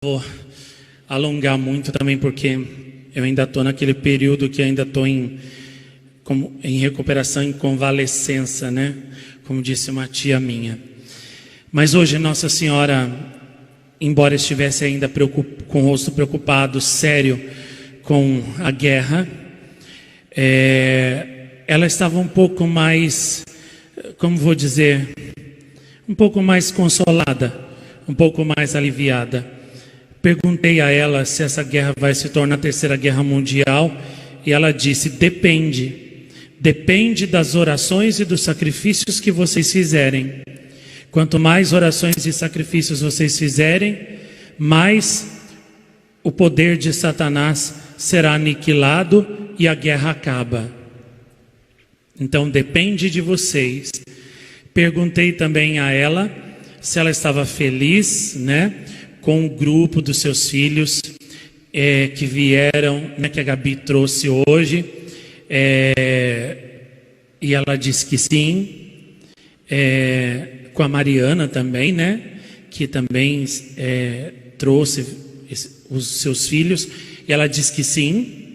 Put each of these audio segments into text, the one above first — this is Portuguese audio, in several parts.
Vou alongar muito também, porque eu ainda estou naquele período que ainda estou em recuperação, em convalescença, né? Como disse uma tia minha. Mas hoje Nossa Senhora, embora estivesse ainda com o rosto preocupado, sério, com a guerra, ela estava um pouco mais, como vou dizer, um pouco mais consolada, um pouco mais aliviada. Perguntei a ela se essa guerra vai se tornar a Terceira Guerra Mundial, e ela disse: depende das orações e dos sacrifícios que vocês fizerem. Quanto mais orações e sacrifícios vocês fizerem, mais o poder de Satanás será aniquilado e a guerra acaba. Então depende de vocês. Perguntei também a ela se ela estava feliz, né, com o grupo dos seus filhos que vieram, né, que a Gabi trouxe hoje, e ela disse que sim. Com a Mariana também, né, que também trouxe os seus filhos, e ela disse que sim,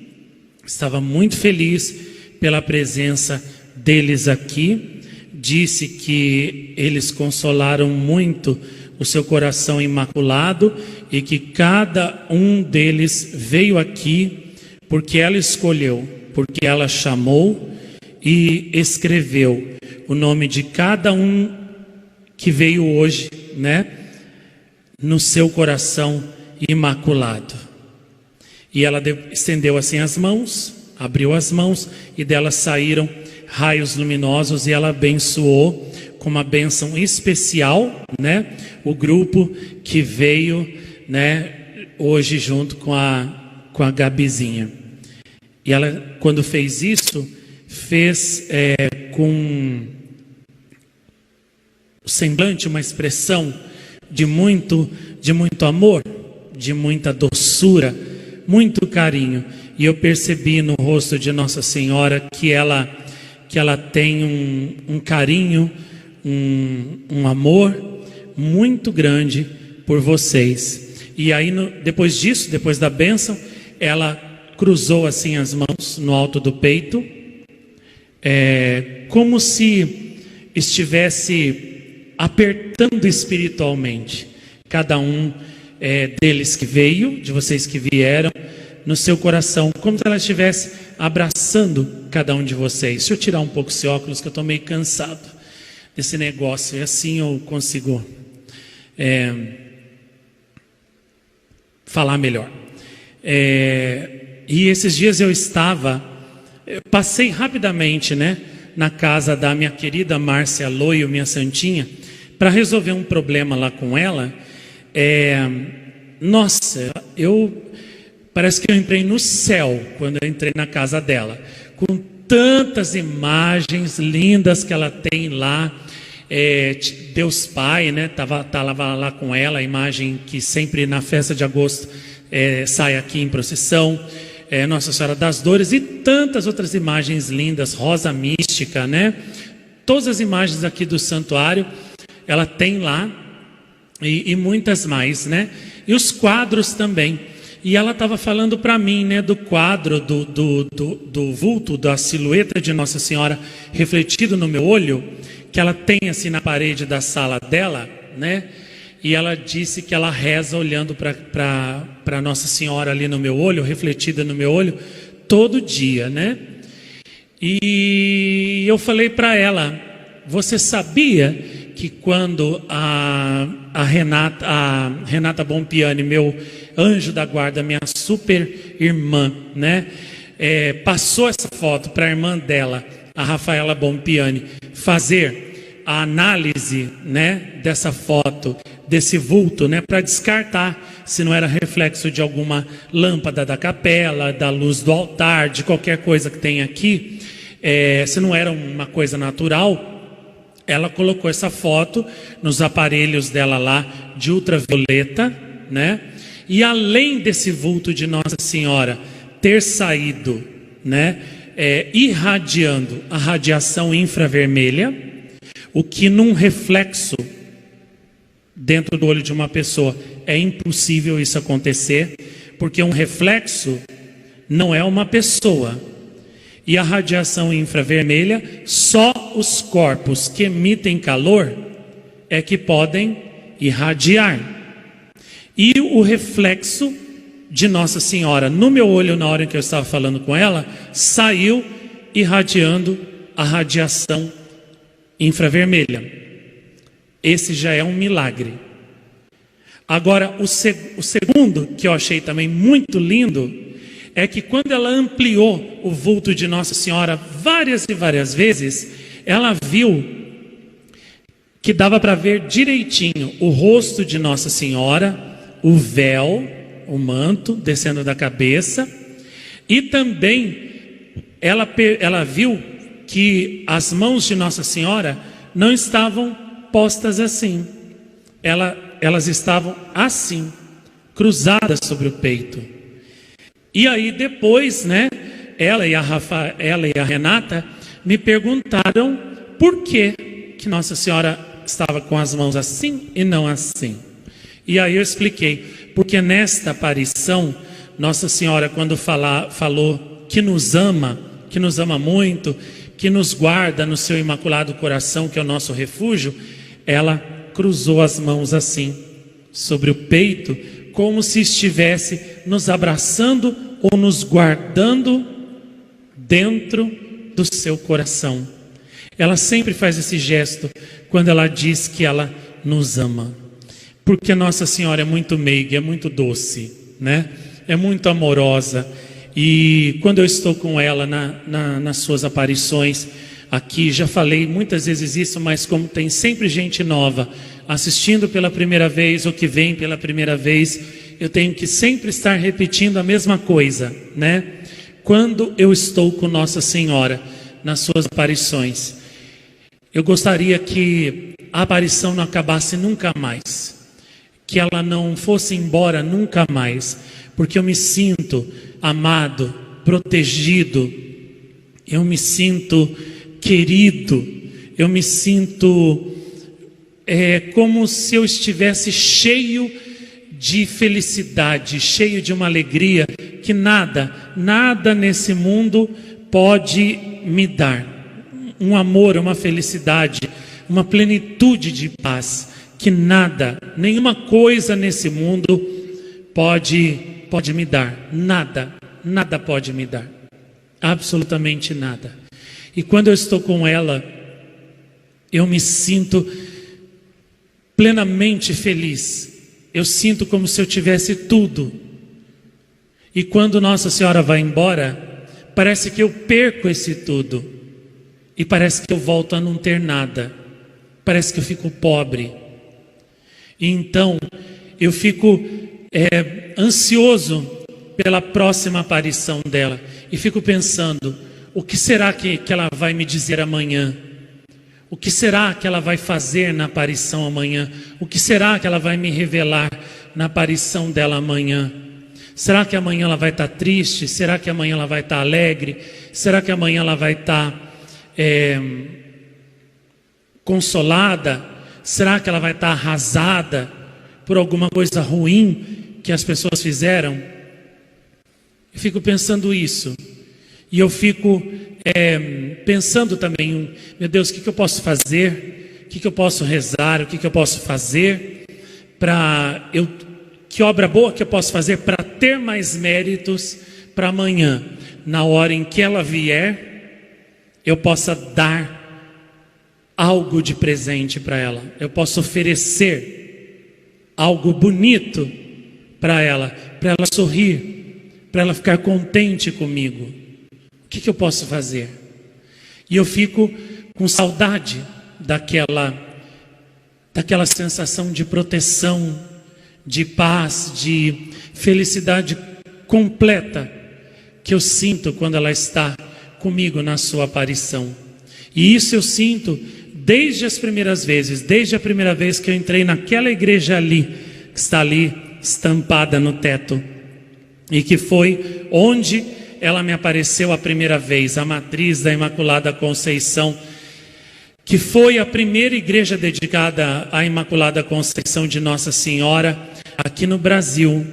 estava muito feliz pela presença deles aqui. Disse que eles consolaram muito o seu coração imaculado e que cada um deles veio aqui porque ela escolheu, porque ela chamou e escreveu o nome de cada um que veio hoje, né, no seu coração imaculado. E ela estendeu assim as mãos, abriu as mãos, e delas saíram raios luminosos, e ela abençoou com uma bênção especial, né, o grupo que veio, né, hoje junto com a Gabizinha. E ela, quando fez isso, fez com o semblante, uma expressão de muito amor, de muita doçura, muito carinho. E eu percebi no rosto de Nossa Senhora que ela tem um carinho, um amor muito grande por vocês. E aí, depois disso, depois da bênção, ela cruzou assim as mãos no alto do peito, como se estivesse apertando espiritualmente cada um deles que veio, de vocês que vieram, no seu coração, como se ela estivesse abraçando cada um de vocês. Deixa eu tirar um pouco esse óculos, que eu estou meio cansado desse negócio, e assim eu consigo falar melhor. E esses dias eu passei rapidamente, né, na casa da minha querida Márcia Loio, minha santinha, para resolver um problema lá com ela. Nossa, parece que eu entrei no céu quando eu entrei na casa dela, com tantas imagens lindas que ela tem lá. Deus Pai, né, tava lá com ela, a imagem que sempre na festa de agosto sai aqui em procissão. Nossa Senhora das Dores e tantas outras imagens lindas, Rosa Mística, né? Todas as imagens aqui do santuário ela tem lá, e muitas mais, né? E os quadros também. E ela estava falando para mim, né, do quadro do vulto, da silhueta de Nossa Senhora refletido no meu olho, que ela tem assim na parede da sala dela, né? E ela disse que ela reza olhando para Nossa Senhora ali no meu olho, refletida no meu olho, todo dia, né? E eu falei para ela: você sabia que quando a Renata Bompiani, meu anjo da guarda, minha super irmã, né, passou essa foto para a irmã dela, a Rafaela Bompiani, fazer a análise, né, dessa foto, desse vulto, né, para descartar se não era reflexo de alguma lâmpada da capela, da luz do altar, de qualquer coisa que tem aqui, se não era uma coisa natural. Ela colocou essa foto nos aparelhos dela lá de ultravioleta, né? E além desse vulto de Nossa Senhora ter saído, né, irradiando a radiação infravermelha, o que num reflexo dentro do olho de uma pessoa é impossível isso acontecer, porque um reflexo não é uma pessoa. E a radiação infravermelha, só os corpos que emitem calor é que podem irradiar. E o reflexo de Nossa Senhora no meu olho, na hora em que eu estava falando com ela, saiu irradiando a radiação infravermelha. Esse já é um milagre. Agora, o segundo, que eu achei também muito lindo, é que quando ela ampliou o vulto de Nossa Senhora várias e várias vezes, ela viu que dava para ver direitinho o rosto de Nossa Senhora, o véu, o manto descendo da cabeça, e também ela viu que as mãos de Nossa Senhora não estavam postas assim, elas estavam assim, cruzadas sobre o peito. E aí depois, né, ela e a Renata me perguntaram por que Nossa Senhora estava com as mãos assim e não assim. E aí eu expliquei, porque nesta aparição, Nossa Senhora, quando falou que nos ama muito, que nos guarda no seu imaculado coração, que é o nosso refúgio, ela cruzou as mãos assim, sobre o peito, como se estivesse nos abraçando ou nos guardando dentro do seu coração. Ela sempre faz esse gesto quando ela diz que ela nos ama. Porque Nossa Senhora é muito meiga, é muito doce, né? É muito amorosa. E quando eu estou com ela nas suas aparições aqui, já falei muitas vezes isso, mas como tem sempre gente nova assistindo pela primeira vez ou que vem pela primeira vez, eu tenho que sempre estar repetindo a mesma coisa, né? Quando eu estou com Nossa Senhora nas suas aparições, eu gostaria que a aparição não acabasse nunca mais, que ela não fosse embora nunca mais, porque eu me sinto amado, protegido, eu me sinto querido, eu me sinto como se eu estivesse cheio de felicidade, cheio de uma alegria que nada nesse mundo pode me dar. Um amor, uma felicidade, uma plenitude de paz que nada, nenhuma coisa nesse mundo pode me dar. Nada pode me dar. Absolutamente nada. E quando eu estou com ela, eu me sinto plenamente feliz. Eu sinto como se eu tivesse tudo. E quando Nossa Senhora vai embora, parece que eu perco esse tudo. E parece que eu volto a não ter nada. Parece que eu fico pobre. E então, eu fico ansioso pela próxima aparição dela. E fico pensando, o que será que ela vai me dizer amanhã? O que será que ela vai fazer na aparição amanhã? O que será que ela vai me revelar na aparição dela amanhã? Será que amanhã ela vai estar triste? Será que amanhã ela vai estar alegre? Será que amanhã ela vai estar consolada? Será que ela vai estar arrasada por alguma coisa ruim que as pessoas fizeram? Eu fico pensando isso. E eu fico pensando também, meu Deus, o que eu posso fazer? O que eu posso rezar? O que eu posso fazer que obra boa que eu posso fazer para ter mais méritos para amanhã, na hora em que ela vier, eu possa dar algo de presente para ela, eu posso oferecer algo bonito para ela sorrir, para ela ficar contente comigo. O que eu posso fazer? E eu fico com saudade daquela sensação de proteção, de paz, de felicidade completa que eu sinto quando ela está comigo na sua aparição. E isso eu sinto desde as primeiras vezes, desde a primeira vez que eu entrei naquela igreja ali, que está ali estampada no teto, e que foi onde ela me apareceu a primeira vez, a matriz da Imaculada Conceição, que foi a primeira igreja dedicada à Imaculada Conceição de Nossa Senhora, aqui no Brasil.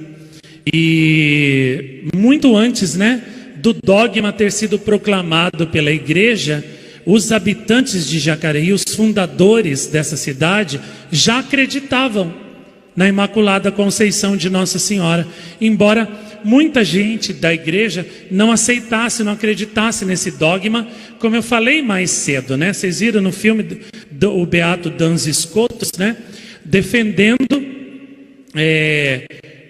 E muito antes, né, do dogma ter sido proclamado pela igreja, os habitantes de Jacareí, os fundadores dessa cidade, já acreditavam na Imaculada Conceição de Nossa Senhora, embora muita gente da igreja não aceitasse, não acreditasse nesse dogma, como eu falei mais cedo, né? Vocês viram no filme o Beato Danz Scotus, né, defendendo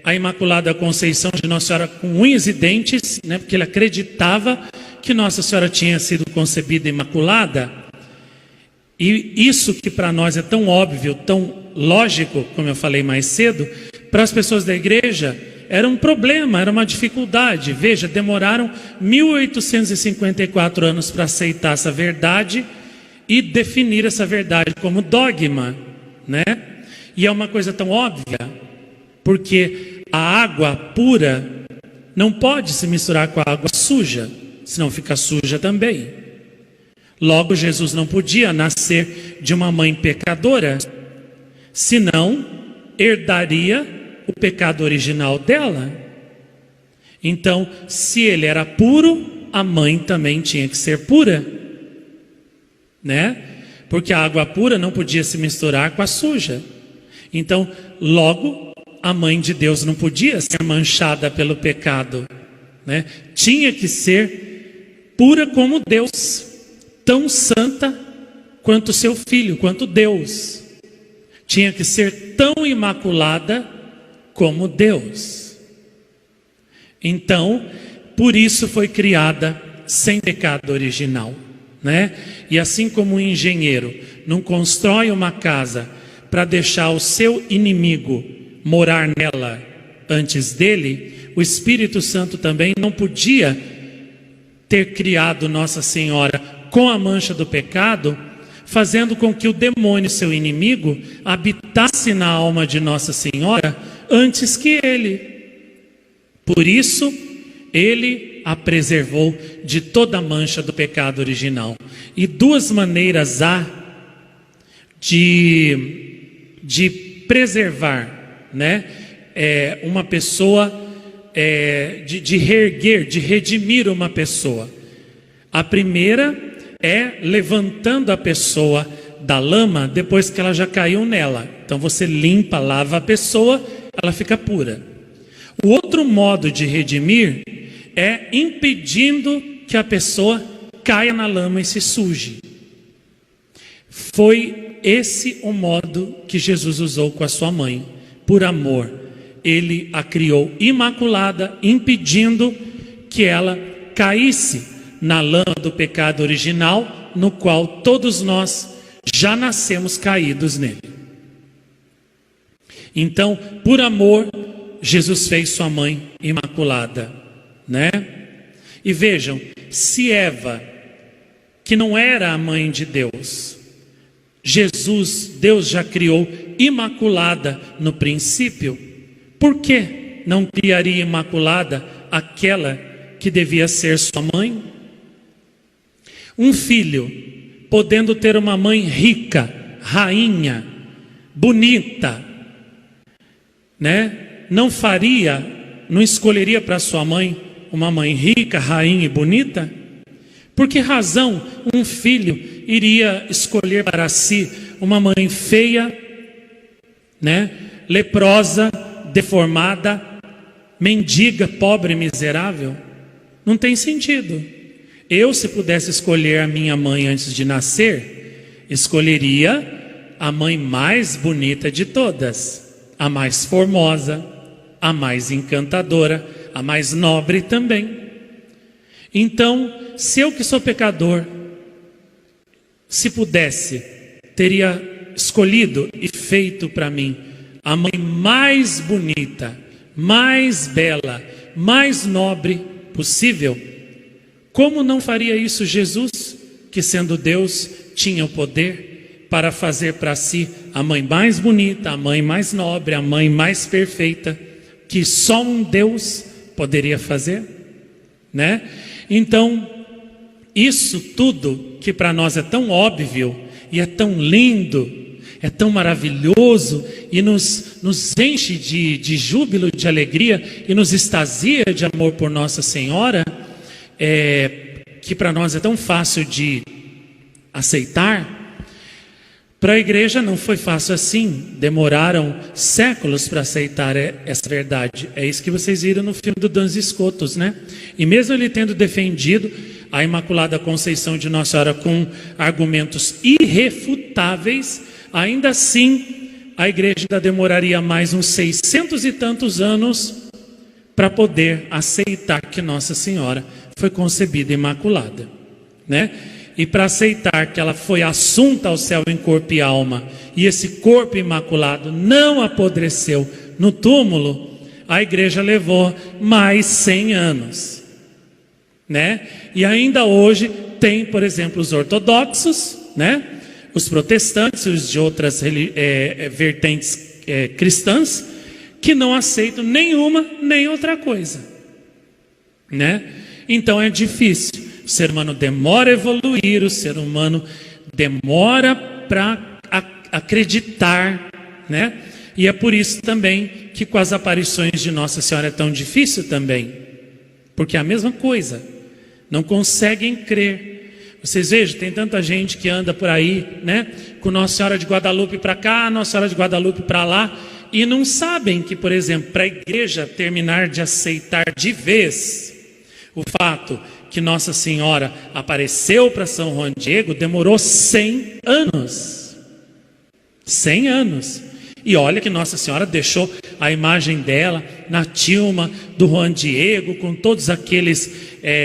a Imaculada Conceição de Nossa Senhora com unhas e dentes, né, porque ele acreditava que Nossa Senhora tinha sido concebida imaculada. E isso que para nós é tão óbvio, tão lógico, como eu falei mais cedo, para as pessoas da igreja era um problema, era uma dificuldade. Veja, demoraram 1854 anos para aceitar essa verdade e definir essa verdade como dogma, né? E é uma coisa tão óbvia, porque a água pura não pode se misturar com a água suja, senão fica suja também. Logo, Jesus não podia nascer de uma mãe pecadora, senão herdaria o pecado original dela. Então, se ele era puro, a mãe também tinha que ser pura, né? Porque a água pura não podia se misturar com a suja. Então, logo, a mãe de Deus não podia ser manchada pelo pecado, né? Tinha que ser pura como Deus, tão santa quanto seu filho, quanto Deus. Tinha que ser tão imaculada como Deus. Então, por isso foi criada sem pecado original, né? E assim como um engenheiro não constrói uma casa para deixar o seu inimigo morar nela antes dele, o Espírito Santo também não podia ter criado Nossa Senhora com a mancha do pecado, fazendo com que o demônio, seu inimigo, habitasse na alma de Nossa Senhora antes que ele. Por isso, ele a preservou de toda a mancha do pecado original. E duas maneiras há de preservar, né, uma pessoa, de reerguer, de redimir uma pessoa. A primeira é levantando a pessoa da lama depois que ela já caiu nela. Então você limpa, lava a pessoa, ela fica pura. O outro modo de redimir é impedindo que a pessoa caia na lama e se suje. Foi esse o modo que Jesus usou com a sua mãe, por amor. Ele a criou imaculada, impedindo que ela caísse na lama do pecado original, no qual todos nós já nascemos caídos nele. Então, por amor, Jesus fez sua mãe imaculada, né? E vejam, se Eva, que não era a mãe de Deus, Deus já criou imaculada no princípio, por que não criaria imaculada aquela que devia ser sua mãe? Um filho, podendo ter uma mãe rica, rainha, bonita, né? Não escolheria para sua mãe uma mãe rica, rainha e bonita? Por que razão um filho iria escolher para si uma mãe feia, né, leprosa, deformada, mendiga, pobre e miserável? Não tem sentido. Eu, se pudesse escolher a minha mãe antes de nascer, escolheria a mãe mais bonita de todas, a mais formosa, a mais encantadora, a mais nobre também. Então, se eu que sou pecador, se pudesse, teria escolhido e feito para mim a mãe mais bonita, mais bela, mais nobre possível. Como não faria isso Jesus, que sendo Deus tinha o poder para fazer para si a mãe mais bonita, a mãe mais nobre, a mãe mais perfeita, que só um Deus poderia fazer, né? Então, isso tudo que para nós é tão óbvio e é tão lindo, é tão maravilhoso e nos enche de júbilo, de alegria e nos extasia de amor por Nossa Senhora, que para nós é tão fácil de aceitar. Para a igreja não foi fácil assim, demoraram séculos para aceitar essa verdade. É isso que vocês viram no filme do Duns Scotus, né? E mesmo ele tendo defendido a Imaculada Conceição de Nossa Senhora com argumentos irrefutáveis, ainda assim a igreja ainda demoraria mais uns 600 e tantos anos para poder aceitar que Nossa Senhora foi concebida imaculada, né? E para aceitar que ela foi assunta ao céu em corpo e alma, e esse corpo imaculado não apodreceu no túmulo, a igreja levou mais 100 anos, né? E ainda hoje tem, por exemplo, os ortodoxos, né? Os protestantes, os de outras vertentes cristãs, que não aceitam nenhuma nem outra coisa, né? Então é difícil. O ser humano demora a evoluir, o ser humano demora para acreditar, né? E é por isso também que com as aparições de Nossa Senhora é tão difícil também, porque é a mesma coisa, não conseguem crer. Vocês vejam, tem tanta gente que anda por aí, né? Com Nossa Senhora de Guadalupe para cá, Nossa Senhora de Guadalupe para lá, e não sabem que, por exemplo, para a igreja terminar de aceitar de vez o fato que Nossa Senhora apareceu para São Juan Diego, demorou 100 anos. 100 anos. E olha que Nossa Senhora deixou a imagem dela na tilma do Juan Diego, com todos aqueles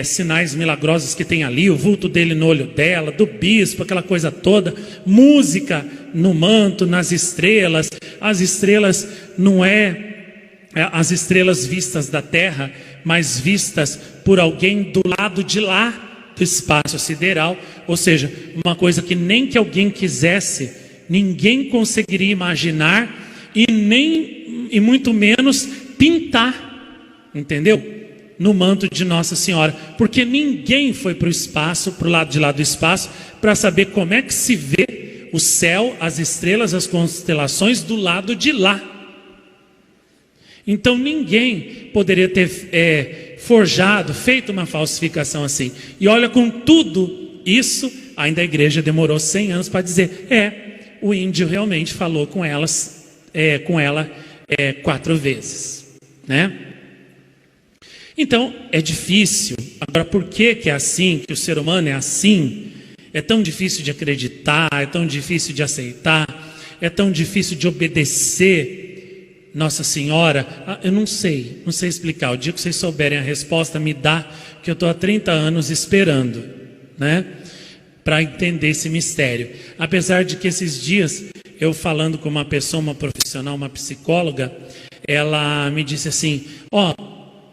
sinais milagrosos que tem ali, o vulto dele no olho dela, do bispo, aquela coisa toda, música no manto, nas estrelas. As estrelas não as estrelas vistas da terra, mas vistas por alguém do lado de lá do espaço sideral, ou seja, uma coisa que nem que alguém quisesse, ninguém conseguiria imaginar e muito menos pintar, entendeu? No manto de Nossa Senhora, porque ninguém foi para o espaço, para o lado de lá do espaço, para saber como é que se vê o céu, as estrelas, as constelações do lado de lá. Então ninguém poderia ter forjado, feito uma falsificação assim. E olha, com tudo isso, ainda a igreja demorou 100 anos para dizer, o índio realmente falou com ela 4 vezes, né? Então é difícil. Agora, por que é assim, que o ser humano é assim? É tão difícil de acreditar, é tão difícil de aceitar, é tão difícil de obedecer Nossa Senhora. Eu não sei explicar. O dia que vocês souberem a resposta, me dá, que eu estou há 30 anos esperando, né? Para entender esse mistério. Apesar de que esses dias, eu falando com uma pessoa, uma profissional, uma psicóloga, ela me disse assim,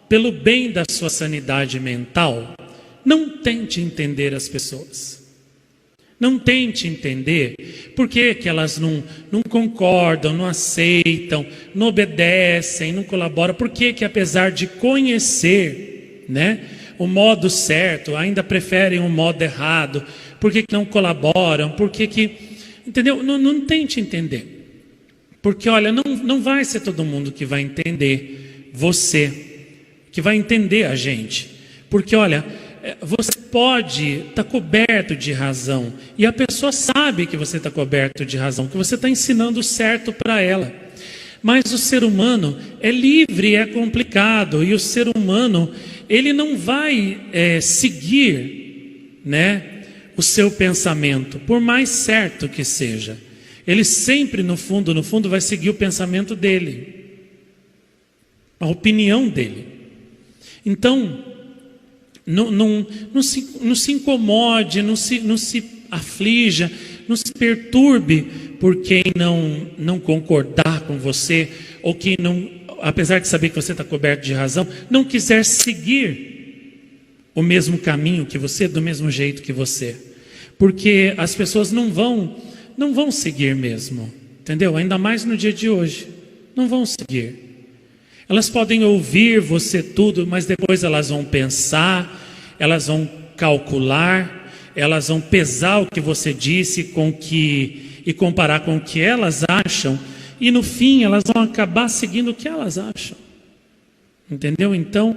pelo bem da sua sanidade mental, não tente entender as pessoas. Não tente entender por que elas não concordam, não aceitam, não obedecem, não colaboram. Por que apesar de conhecer, né, o modo certo, ainda preferem o modo errado? Por que não colaboram? Por que... Entendeu? Não tente entender. Porque, olha, não vai ser todo mundo que vai entender você, que vai entender a gente. Porque, olha, você pode estar coberto de razão, e a pessoa sabe que você está coberto de razão, que você está ensinando o certo para ela. Mas o ser humano é livre, é complicado, e o ser humano, ele não vai seguir, né, o seu pensamento, por mais certo que seja. Ele sempre, no fundo, vai seguir o pensamento dele, a opinião dele. Então, não se incomode, não se aflija, não se perturbe por quem não concordar com você, ou quem não, apesar de saber que você está coberto de razão, não quiser seguir o mesmo caminho que você, do mesmo jeito que você. Porque as pessoas não vão seguir mesmo, entendeu? Ainda mais no dia de hoje, não vão seguir. Elas podem ouvir você tudo, mas depois elas vão pensar, elas vão calcular, elas vão pesar o que você disse com o que e comparar com o que elas acham, e no fim elas vão acabar seguindo o que elas acham. Entendeu? Então,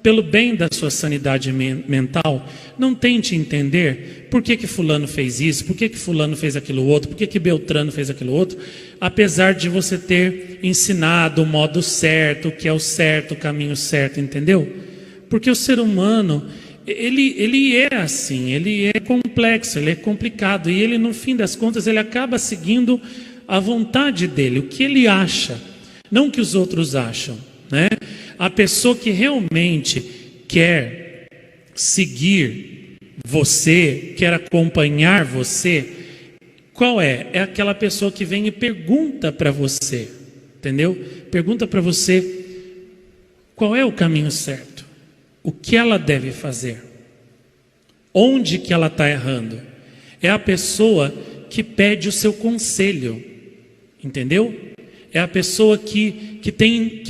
pelo bem da sua sanidade mental, não tente entender por que fulano fez isso, por que fulano fez aquilo outro, por que Beltrano fez aquilo outro, apesar de você ter ensinado o modo certo, o que é o certo, o caminho certo, entendeu? Porque o ser humano, ele é assim, ele é complexo, ele é complicado, e ele, no fim das contas, ele acaba seguindo a vontade dele, o que ele acha, não o que os outros acham, né? A pessoa que realmente quer seguir você, quer acompanhar você, qual é? É aquela pessoa que vem e pergunta para você, entendeu? Pergunta para você qual é o caminho certo, o que ela deve fazer, onde que ela está errando. É a pessoa que pede o seu conselho, entendeu? É a pessoa que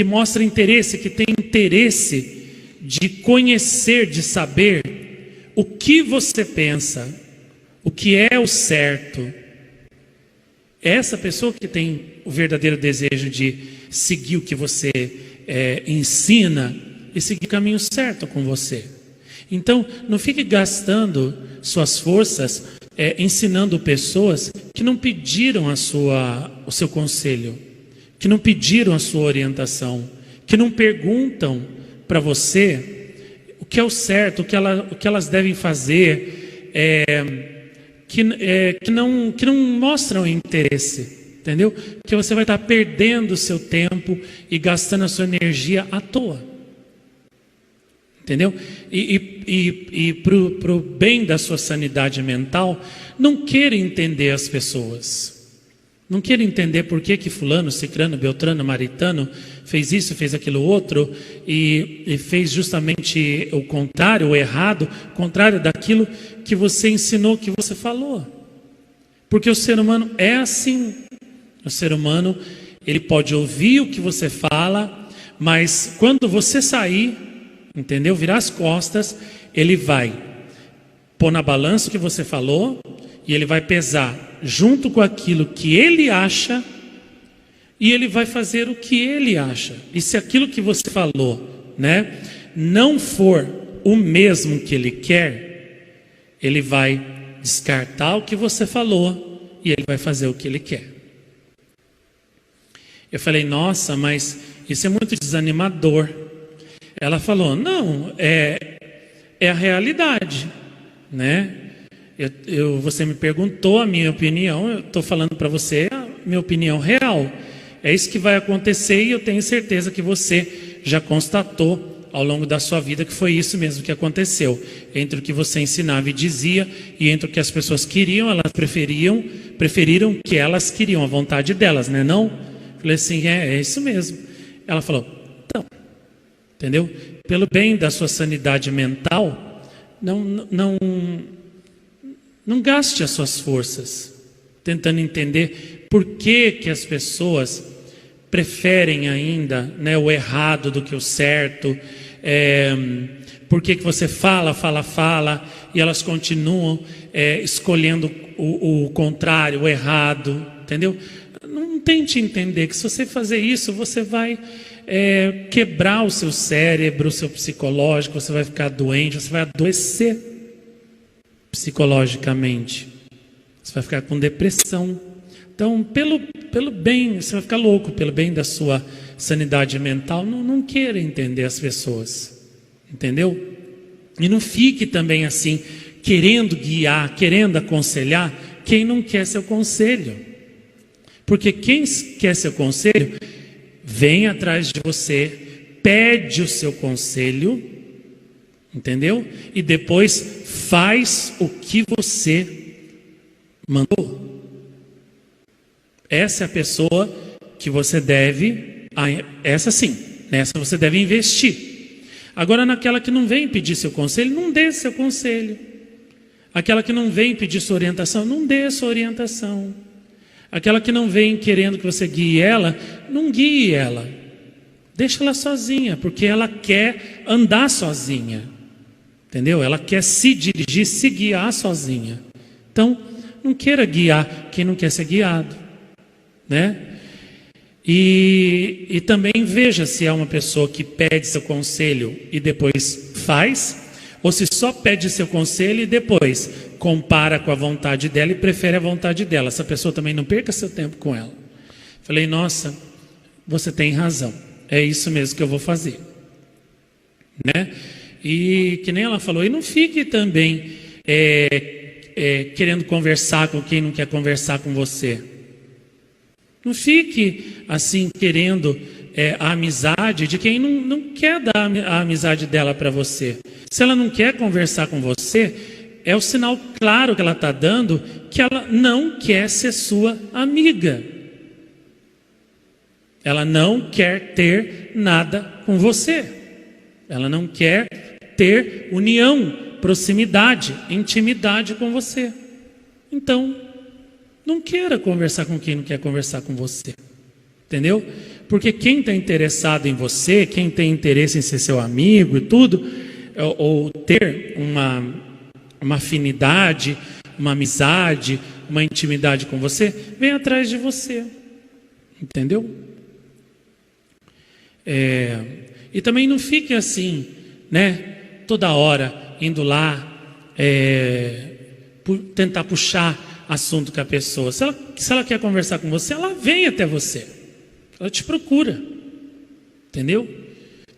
mostra interesse, que tem interesse de conhecer, de saber o que você pensa, o que é o certo. É essa pessoa que tem o verdadeiro desejo de seguir o que você ensina e seguir o caminho certo com você. Então, não fique gastando suas forças ensinando pessoas que não pediram o seu conselho, que não pediram a sua orientação, que não perguntam para você o que é o certo, o que elas devem fazer, que não mostram interesse, entendeu? Que você vai estar perdendo o seu tempo e gastando a sua energia à toa, entendeu? E para o bem da sua sanidade mental, não queira entender as pessoas. Não queira entender por que fulano, cicrano, beltrano, maritano fez isso, fez aquilo outro e fez justamente o contrário, o errado, o contrário daquilo que você ensinou, que você falou. Porque o ser humano é assim. O ser humano, ele pode ouvir o que você fala, mas quando você sair, entendeu? Virar as costas, ele vai pôr na balança o que você falou e ele vai pesar junto com aquilo que ele acha, e ele vai fazer o que ele acha. E se aquilo que você falou, né, não for o mesmo que ele quer, ele vai descartar o que você falou e ele vai fazer o que ele quer. Eu falei, nossa, mas isso é muito desanimador. Ela falou, não, é a realidade, né? Você me perguntou a minha opinião, eu estou falando para você a minha opinião real. É isso que vai acontecer e eu tenho certeza que você já constatou ao longo da sua vida que foi isso mesmo que aconteceu. Entre o que você ensinava e dizia e entre o que as pessoas queriam, elas preferiram o que elas queriam, a vontade delas, né? Não? Falei assim, é isso mesmo. Ela falou, então, entendeu? Pelo bem da sua sanidade mental, não gaste as suas forças tentando entender por que as pessoas preferem ainda, né, o errado do que o certo, por que você fala e elas continuam escolhendo o contrário, o errado, entendeu? Não tente entender que se você fazer isso, você vai quebrar o seu cérebro, o seu psicológico, você vai ficar doente, você vai adoecer psicologicamente, você vai ficar com depressão. Então, pelo bem, você vai ficar louco, pelo bem da sua sanidade mental, não queira entender as pessoas, entendeu? E não fique também assim, querendo guiar, querendo aconselhar quem não quer seu conselho, porque quem quer seu conselho, vem atrás de você, pede o seu conselho, entendeu? E depois faz o que você mandou. Essa é a pessoa que você deve, essa sim, nessa você deve investir. Agora, naquela que não vem pedir seu conselho, não dê seu conselho. Aquela que não vem pedir sua orientação, não dê sua orientação. Aquela que não vem querendo que você guie ela, não guie ela. Deixa ela sozinha, porque ela quer andar sozinha. Entendeu? Ela quer se dirigir, se guiar sozinha. Então, não queira guiar quem não quer ser guiado, né? E também veja se é uma pessoa que pede seu conselho e depois faz, ou se só pede seu conselho e depois compara com a vontade dela e prefere a vontade dela. Essa pessoa também não perca seu tempo com ela. Falei, nossa, você tem razão, é isso mesmo que eu vou fazer, né? E que nem ela falou, e não fique também querendo conversar com quem não quer conversar com você. Não fique assim querendo a amizade de quem não quer dar a amizade dela para você. Se ela não quer conversar com você, é o sinal claro que ela está dando que ela não quer ser sua amiga. Ela não quer ter nada com você. Ela não quer ter união, proximidade, intimidade com você. Então, não queira conversar com quem não quer conversar com você. Entendeu? Porque quem está interessado em você, quem tem interesse em ser seu amigo e tudo, ou ter uma afinidade, uma amizade, uma intimidade com você, vem atrás de você. Entendeu? E também não fique assim, né? Toda hora indo lá tentar puxar assunto com a pessoa. Se ela quer conversar com você, ela vem até você. Ela te procura. Entendeu?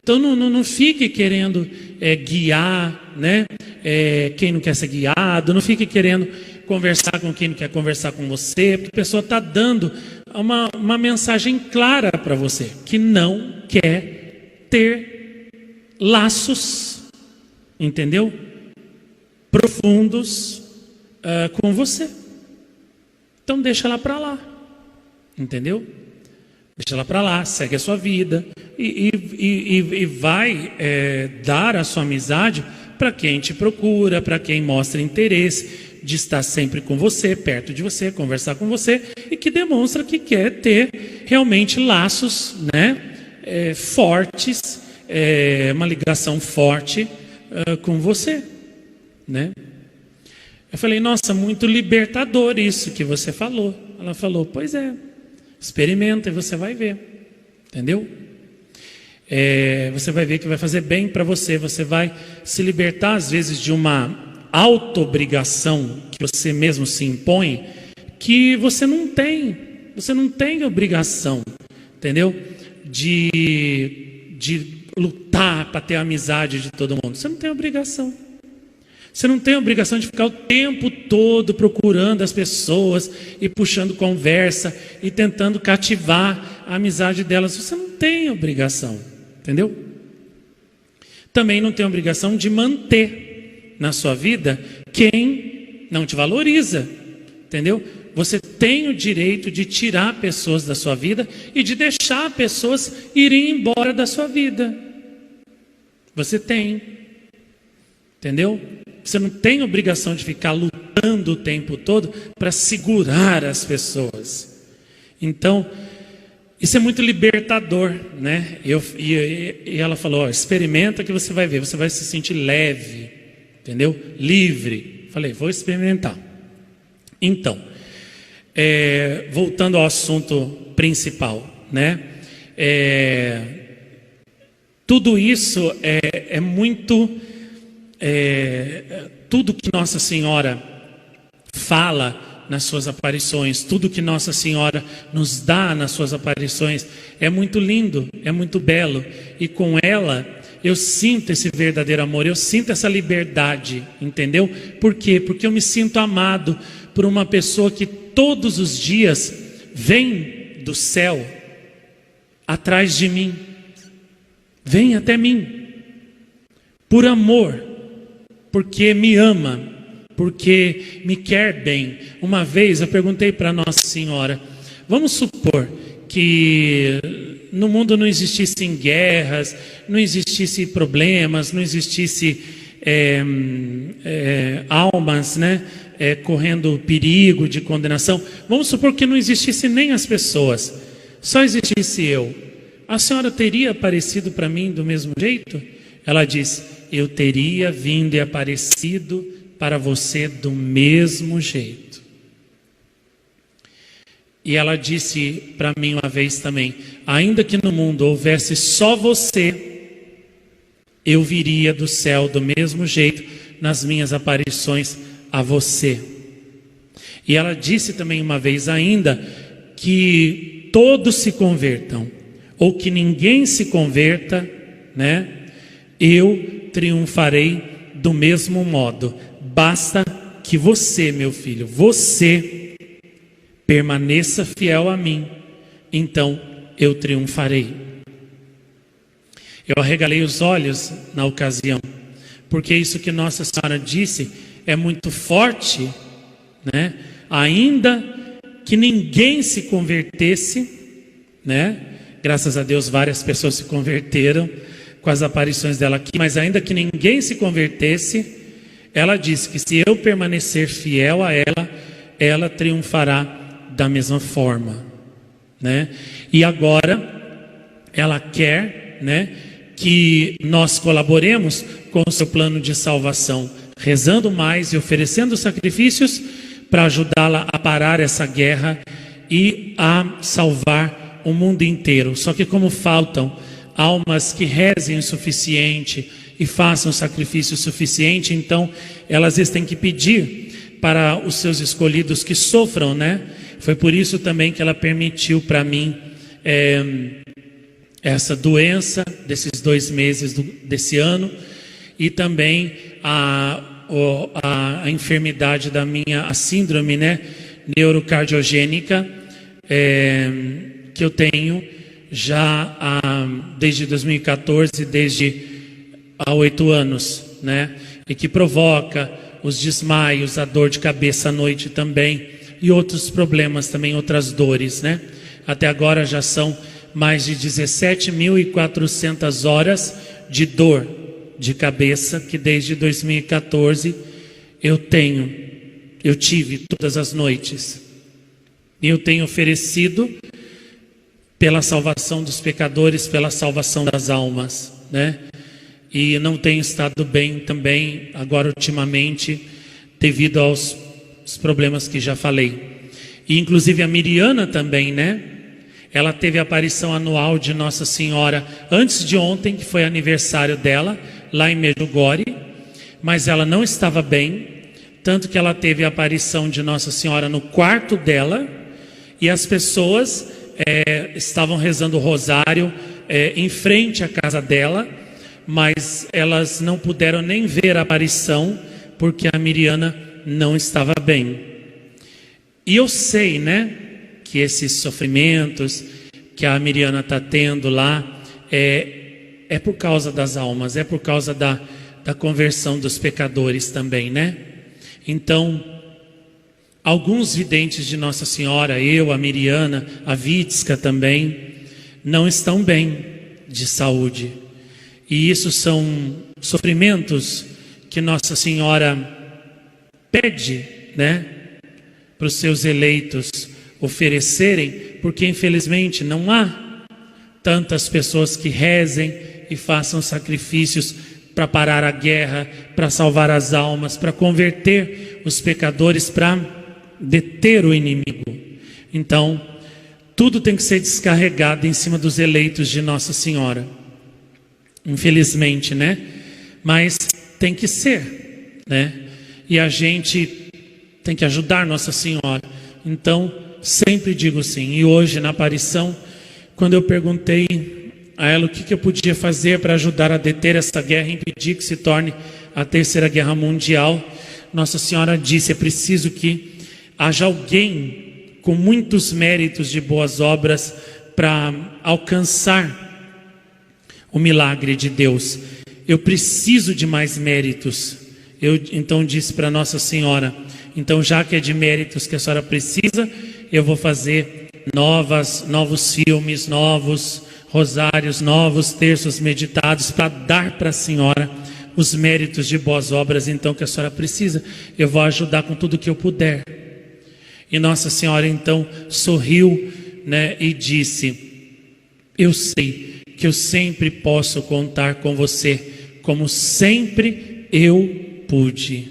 Então não fique querendo guiar, né? Quem não quer ser guiado. Não fique querendo conversar com quem não quer conversar com você. Porque a pessoa está dando uma mensagem clara para você. Que não quer ter laços, entendeu? Profundos com você. Então deixa ela para lá, entendeu? Deixa ela para lá, segue a sua vida e vai dar a sua amizade para quem te procura, para quem mostra interesse de estar sempre com você, perto de você, conversar com você e que demonstra que quer ter realmente laços, né, fortes, uma ligação forte com você, né? Eu falei, nossa, muito libertador isso que você falou. Ela falou, pois é, experimenta e você vai ver, entendeu? Você vai ver que vai fazer bem para você, você vai se libertar às vezes de uma auto-obrigação que você mesmo se impõe, que você não tem obrigação, entendeu? De lutar para ter a amizade de todo mundo, você não tem obrigação. Você não tem a obrigação de ficar o tempo todo procurando as pessoas e puxando conversa e tentando cativar a amizade delas. Você não tem obrigação, entendeu? Também não tem obrigação de manter na sua vida quem não te valoriza, entendeu? Você tem o direito de tirar pessoas da sua vida e de deixar pessoas irem embora da sua vida. Você tem, entendeu? Você não tem obrigação de ficar lutando o tempo todo para segurar as pessoas. Então, isso é muito libertador, né? E ela falou, experimenta que você vai ver, você vai se sentir leve, entendeu? Livre. Falei, vou experimentar. Então, voltando ao assunto principal, né? Tudo isso é muito... tudo que Nossa Senhora fala nas suas aparições, tudo que Nossa Senhora nos dá nas suas aparições é muito lindo, é muito belo, e com ela eu sinto esse verdadeiro amor, eu sinto essa liberdade, entendeu? Por quê? Porque eu me sinto amado por uma pessoa que todos os dias vem do céu atrás de mim, vem até mim por amor, porque me ama, porque me quer bem. Uma vez eu perguntei para Nossa Senhora, vamos supor que no mundo não existissem guerras, não existissem problemas, não existisse almas, né, correndo perigo de condenação. Vamos supor que não existisse nem as pessoas, só existisse eu. A senhora teria aparecido para mim do mesmo jeito? Ela disse, eu teria vindo e aparecido para você do mesmo jeito. E ela disse para mim uma vez também: ainda que no mundo houvesse só você, eu viria do céu do mesmo jeito nas minhas aparições a você. E ela disse também uma vez ainda que todos se convertam, ou que ninguém se converta, né? Eu triunfarei do mesmo modo. Basta que você, meu filho, você permaneça fiel a mim, então eu triunfarei. Eu arregalei os olhos na ocasião, porque isso que Nossa Senhora disse é muito forte, né? Ainda que ninguém se convertesse, né? Graças a Deus várias pessoas se converteram com as aparições dela aqui, mas ainda que ninguém se convertesse, ela disse que se eu permanecer fiel a ela, ela triunfará da mesma forma, né? E agora ela quer, né, que nós colaboremos com o seu plano de salvação, rezando mais e oferecendo sacrifícios para ajudá-la a parar essa guerra e a salvar o mundo inteiro. Só que como faltam almas que rezem o suficiente e façam sacrifício suficiente, então elas têm que pedir para os seus escolhidos que sofram, né? Foi por isso também que ela permitiu para mim essa doença desses 2 meses desse ano, e também a enfermidade da a síndrome, né, neurocardiogênica, que eu tenho já desde 2014, desde há 8 anos, né, e que provoca os desmaios, a dor de cabeça à noite também, e outros problemas também, outras dores, né. Até agora já são mais de 17.400 horas de dor de cabeça que desde 2014 eu tive todas as noites. E eu tenho oferecido pela salvação dos pecadores, pela salvação das almas, né? E não tenho estado bem também agora ultimamente devido aos problemas que já falei. E inclusive a Miriana também, né? Ela teve a aparição anual de Nossa Senhora antes de ontem, que foi aniversário dela, lá em Medjugorje, mas ela não estava bem, tanto que ela teve a aparição de Nossa Senhora no quarto dela, e as pessoas estavam rezando o rosário em frente à casa dela, mas elas não puderam nem ver a aparição, porque a Miriana não estava bem. E eu sei, né, que esses sofrimentos que a Miriana está tendo lá é por causa das almas, é por causa da conversão dos pecadores também, né? Então, alguns videntes de Nossa Senhora, eu, a Miriana, a Vitska também, não estão bem de saúde. E isso são sofrimentos que Nossa Senhora pede, né, para os seus eleitos oferecerem, porque infelizmente não há tantas pessoas que rezem e façam sacrifícios para parar a guerra, para salvar as almas, para converter os pecadores, para deter o inimigo. Então, tudo tem que ser descarregado em cima dos eleitos de Nossa Senhora. Infelizmente, né? Mas tem que ser, né? E a gente tem que ajudar Nossa Senhora. Então, sempre digo sim. E hoje, na aparição, quando eu perguntei a ela o que eu podia fazer para ajudar a deter essa guerra e impedir que se torne a Terceira Guerra Mundial, Nossa Senhora disse: é preciso que haja alguém com muitos méritos de boas obras para alcançar o milagre de Deus. Eu preciso de mais méritos. Eu então disse para Nossa Senhora: então, já que é de méritos que a senhora precisa, eu vou fazer novos filmes, novos rosários, novos terços meditados para dar para a senhora os méritos de boas obras, então, que a senhora precisa. Eu vou ajudar com tudo que eu puder. E Nossa Senhora então sorriu, né, e disse: eu sei que eu sempre posso contar com você, como sempre eu pude.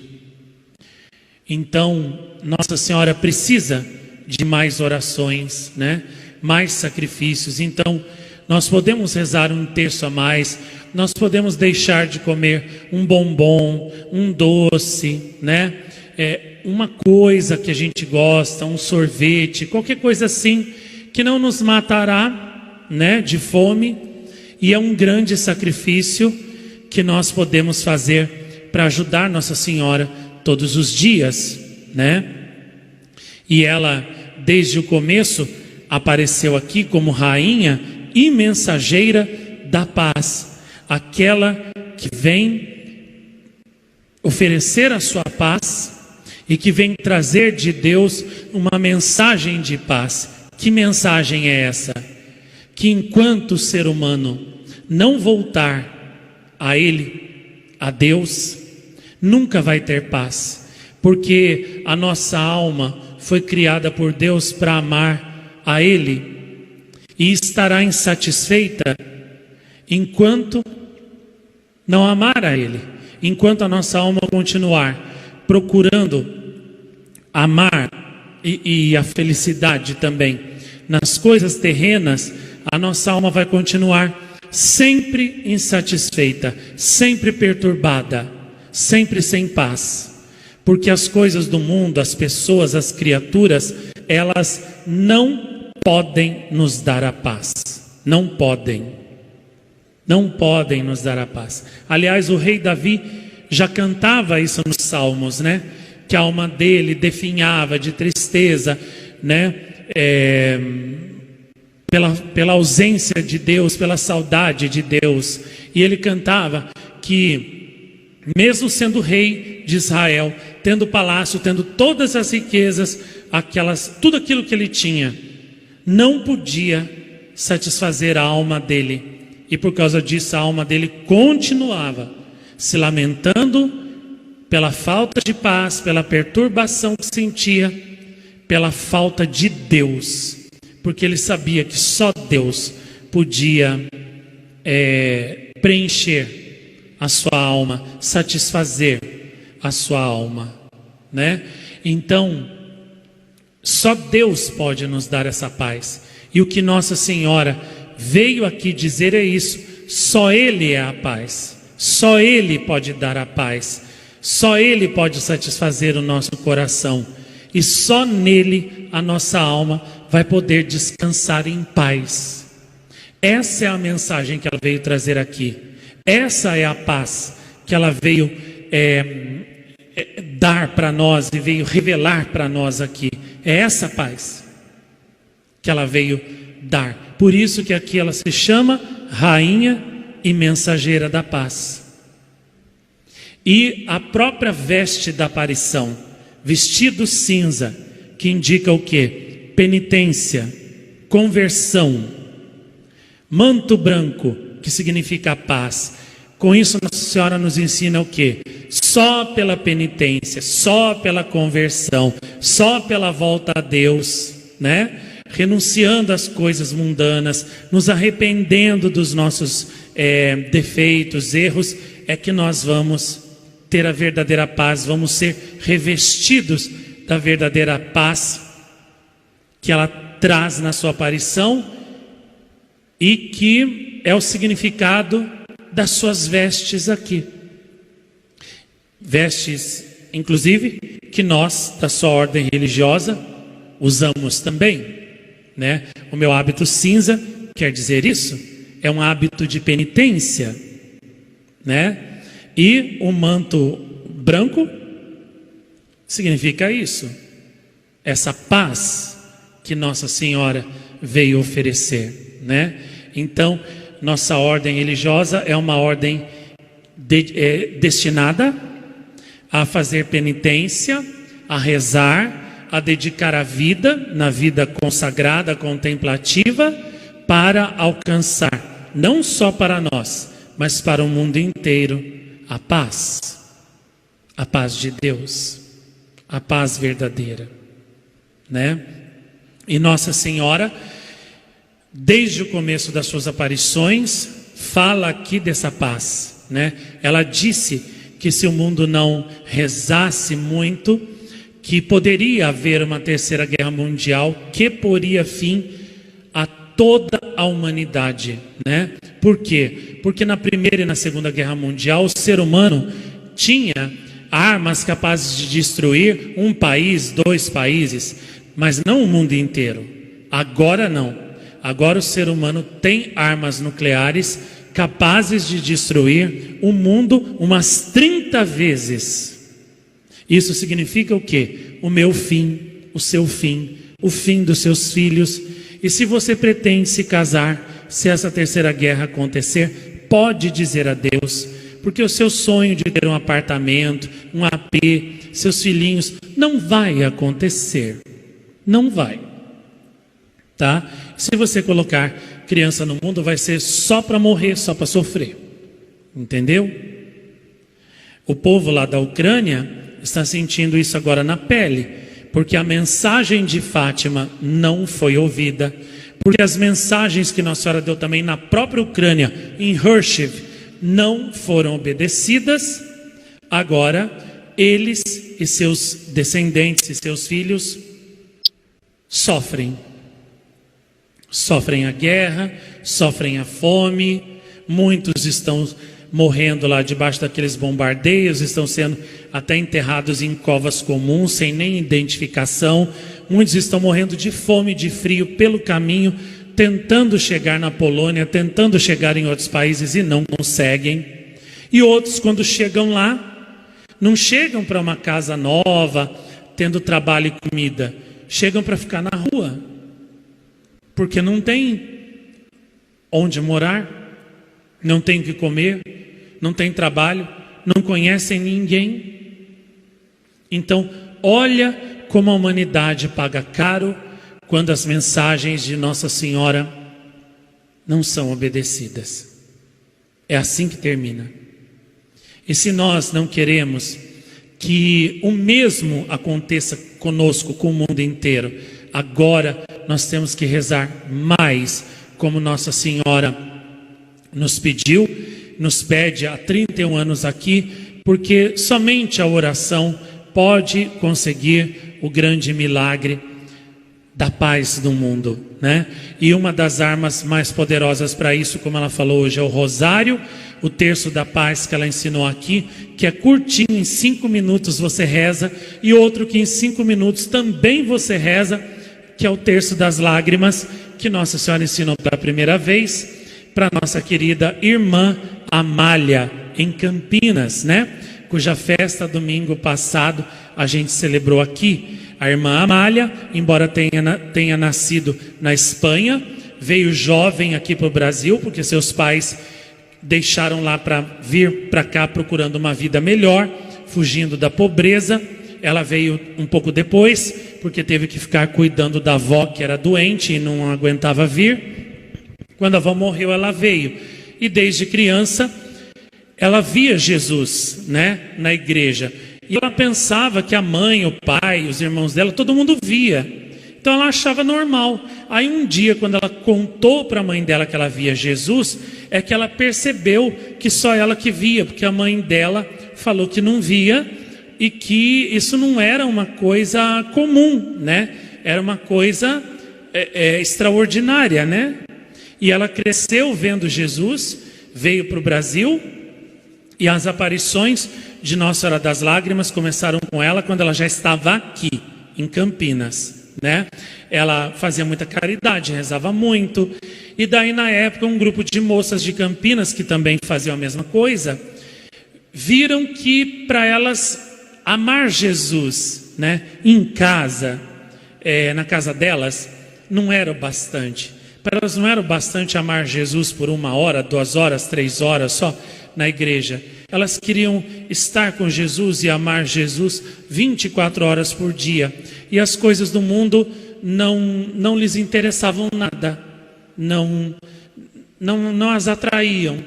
Então, Nossa Senhora precisa de mais orações, né? Mais sacrifícios. Então, nós podemos rezar um terço a mais, nós podemos deixar de comer um bombom, um doce, né? Uma coisa que a gente gosta, um sorvete, qualquer coisa assim, que não nos matará, né, de fome, e é um grande sacrifício que nós podemos fazer para ajudar Nossa Senhora todos os dias, né? E ela, desde o começo, apareceu aqui como rainha e mensageira da paz, aquela que vem oferecer a sua paz e que vem trazer de Deus uma mensagem de paz. Que mensagem é essa? Que enquanto o ser humano não voltar a Ele, a Deus, nunca vai ter paz, porque a nossa alma foi criada por Deus para amar a Ele, e estará insatisfeita enquanto não amar a Ele, enquanto a nossa alma continuar procurando amar e a felicidade também nas coisas terrenas, a nossa alma vai continuar sempre insatisfeita, sempre perturbada, sempre sem paz, porque as coisas do mundo, as pessoas, as criaturas, elas não podem nos dar a paz. Não podem nos dar a paz. Aliás, o rei Davi já cantava isso nos Salmos, né? Que a alma dele definhava de tristeza, né? Pela ausência de Deus, pela saudade de Deus. E ele cantava que, mesmo sendo rei de Israel, tendo palácio, tendo todas as riquezas, tudo aquilo que ele tinha, não podia satisfazer a alma dele. E por causa disso a alma dele continuava se lamentando pela falta de paz, pela perturbação que sentia, pela falta de Deus. Porque ele sabia que só Deus podia preencher a sua alma, satisfazer a sua alma, né? Então, só Deus pode nos dar essa paz. E o que Nossa Senhora veio aqui dizer é isso: só Ele é a paz, só Ele pode dar a paz, só Ele pode satisfazer o nosso coração, e só nele a nossa alma vai poder descansar em paz. Essa é a mensagem que ela veio trazer aqui. Essa é a paz que ela veio dar para nós e veio revelar para nós aqui. É essa paz que ela veio dar. Por isso que aqui ela se chama Rainha e Mensageira da Paz. E a própria veste da aparição, vestido cinza, que indica o quê? Penitência, conversão. Manto branco, que significa paz. Com isso Nossa Senhora nos ensina o quê? Só pela penitência, só pela conversão, só pela volta a Deus, né? Renunciando às coisas mundanas, nos arrependendo dos nossos defeitos, erros, é que nós vamos ter a verdadeira paz, vamos ser revestidos da verdadeira paz que ela traz na sua aparição e que é o significado das suas vestes aqui. Vestes, inclusive, que nós, da sua ordem religiosa, usamos também, né? O meu hábito cinza quer dizer isso, é um hábito de penitência, né? E o manto branco significa isso, essa paz que Nossa Senhora veio oferecer, né? Então, nossa ordem religiosa é uma ordem destinada a fazer penitência, a rezar, a dedicar a vida, na vida consagrada, contemplativa, para alcançar, não só para nós, mas para o mundo inteiro, a paz de Deus, a paz verdadeira, né? E Nossa Senhora, desde o começo das suas aparições, fala aqui dessa paz, né? Ela disse que se o mundo não rezasse muito, que poderia haver uma terceira guerra mundial que poria fim a toda a humanidade, né? Por quê? Porque na Primeira e na Segunda Guerra Mundial o ser humano tinha armas capazes de destruir um país, 2 países, mas não o mundo inteiro. Agora não. Agora o ser humano tem armas nucleares capazes de destruir o mundo umas 30 vezes. Isso significa o quê? O meu fim, o seu fim, o fim dos seus filhos. E se você pretende se casar, se essa terceira guerra acontecer, pode dizer a Deus, porque o seu sonho de ter um apartamento, um AP, seus filhinhos, não vai acontecer. Não vai. Tá? Se você colocar criança no mundo, vai ser só para morrer, só para sofrer. Entendeu? O povo lá da Ucrânia está sentindo isso agora na pele, porque a mensagem de Fátima não foi ouvida, porque as mensagens que Nossa Senhora deu também na própria Ucrânia, em Kharkiv, não foram obedecidas. Agora eles e seus descendentes e seus filhos sofrem a guerra, sofrem a fome. Muitos estão morrendo lá debaixo daqueles bombardeios, estão sendo até enterrados em covas comuns, sem nem identificação. Muitos estão morrendo de fome, de frio pelo caminho, tentando chegar na Polônia, tentando chegar em outros países e não conseguem. E outros, quando chegam lá, não chegam para uma casa nova, tendo trabalho e comida, chegam para ficar na rua, porque não tem onde morar, não tem o que comer, não tem trabalho, não conhecem ninguém. Então, olha como a humanidade paga caro quando as mensagens de Nossa Senhora não são obedecidas. É assim que termina. E se nós não queremos que o mesmo aconteça conosco, com o mundo inteiro, agora nós temos que rezar mais, como Nossa Senhora nos pediu, nos pede há 31 anos aqui, porque somente a oração pode conseguir o grande milagre da paz no mundo, né? E uma das armas mais poderosas para isso, como ela falou hoje, é o rosário, o terço da paz que ela ensinou aqui, que é curtinho, em 5 minutos você reza, e outro que em 5 minutos também você reza, que é o terço das lágrimas, que Nossa Senhora ensinou pela primeira vez para nossa querida irmã Amália, em Campinas, né? Cuja festa domingo passado a gente celebrou aqui. A irmã Amália, embora tenha nascido na Espanha, veio jovem aqui para o Brasil, porque seus pais deixaram lá para vir para cá procurando uma vida melhor, fugindo da pobreza. Ela veio um pouco depois, porque teve que ficar cuidando da avó que era doente e não aguentava vir. Quando a avó morreu, ela veio. E desde criança, ela via Jesus, né, na igreja. E ela pensava que a mãe, o pai, os irmãos dela, todo mundo via. Então ela achava normal. Aí um dia, quando ela contou para a mãe dela que ela via Jesus, é que ela percebeu que só ela que via, porque a mãe dela falou que não via e que isso não era uma coisa comum, né? Era uma coisa extraordinária, né? E ela cresceu vendo Jesus, veio para o Brasil, e as aparições de Nossa Senhora das Lágrimas começaram com ela quando ela já estava aqui, em Campinas, né? Ela fazia muita caridade, rezava muito, e daí na época um grupo de moças de Campinas, que também faziam a mesma coisa, viram que para elas amar Jesus, né, em casa, na casa delas, não era o bastante. Para elas não era o bastante amar Jesus por 1 hora, 2 horas, 3 horas só na igreja. Elas queriam estar com Jesus e amar Jesus 24 horas por dia. E as coisas do mundo não lhes interessavam nada. Não as atraíam.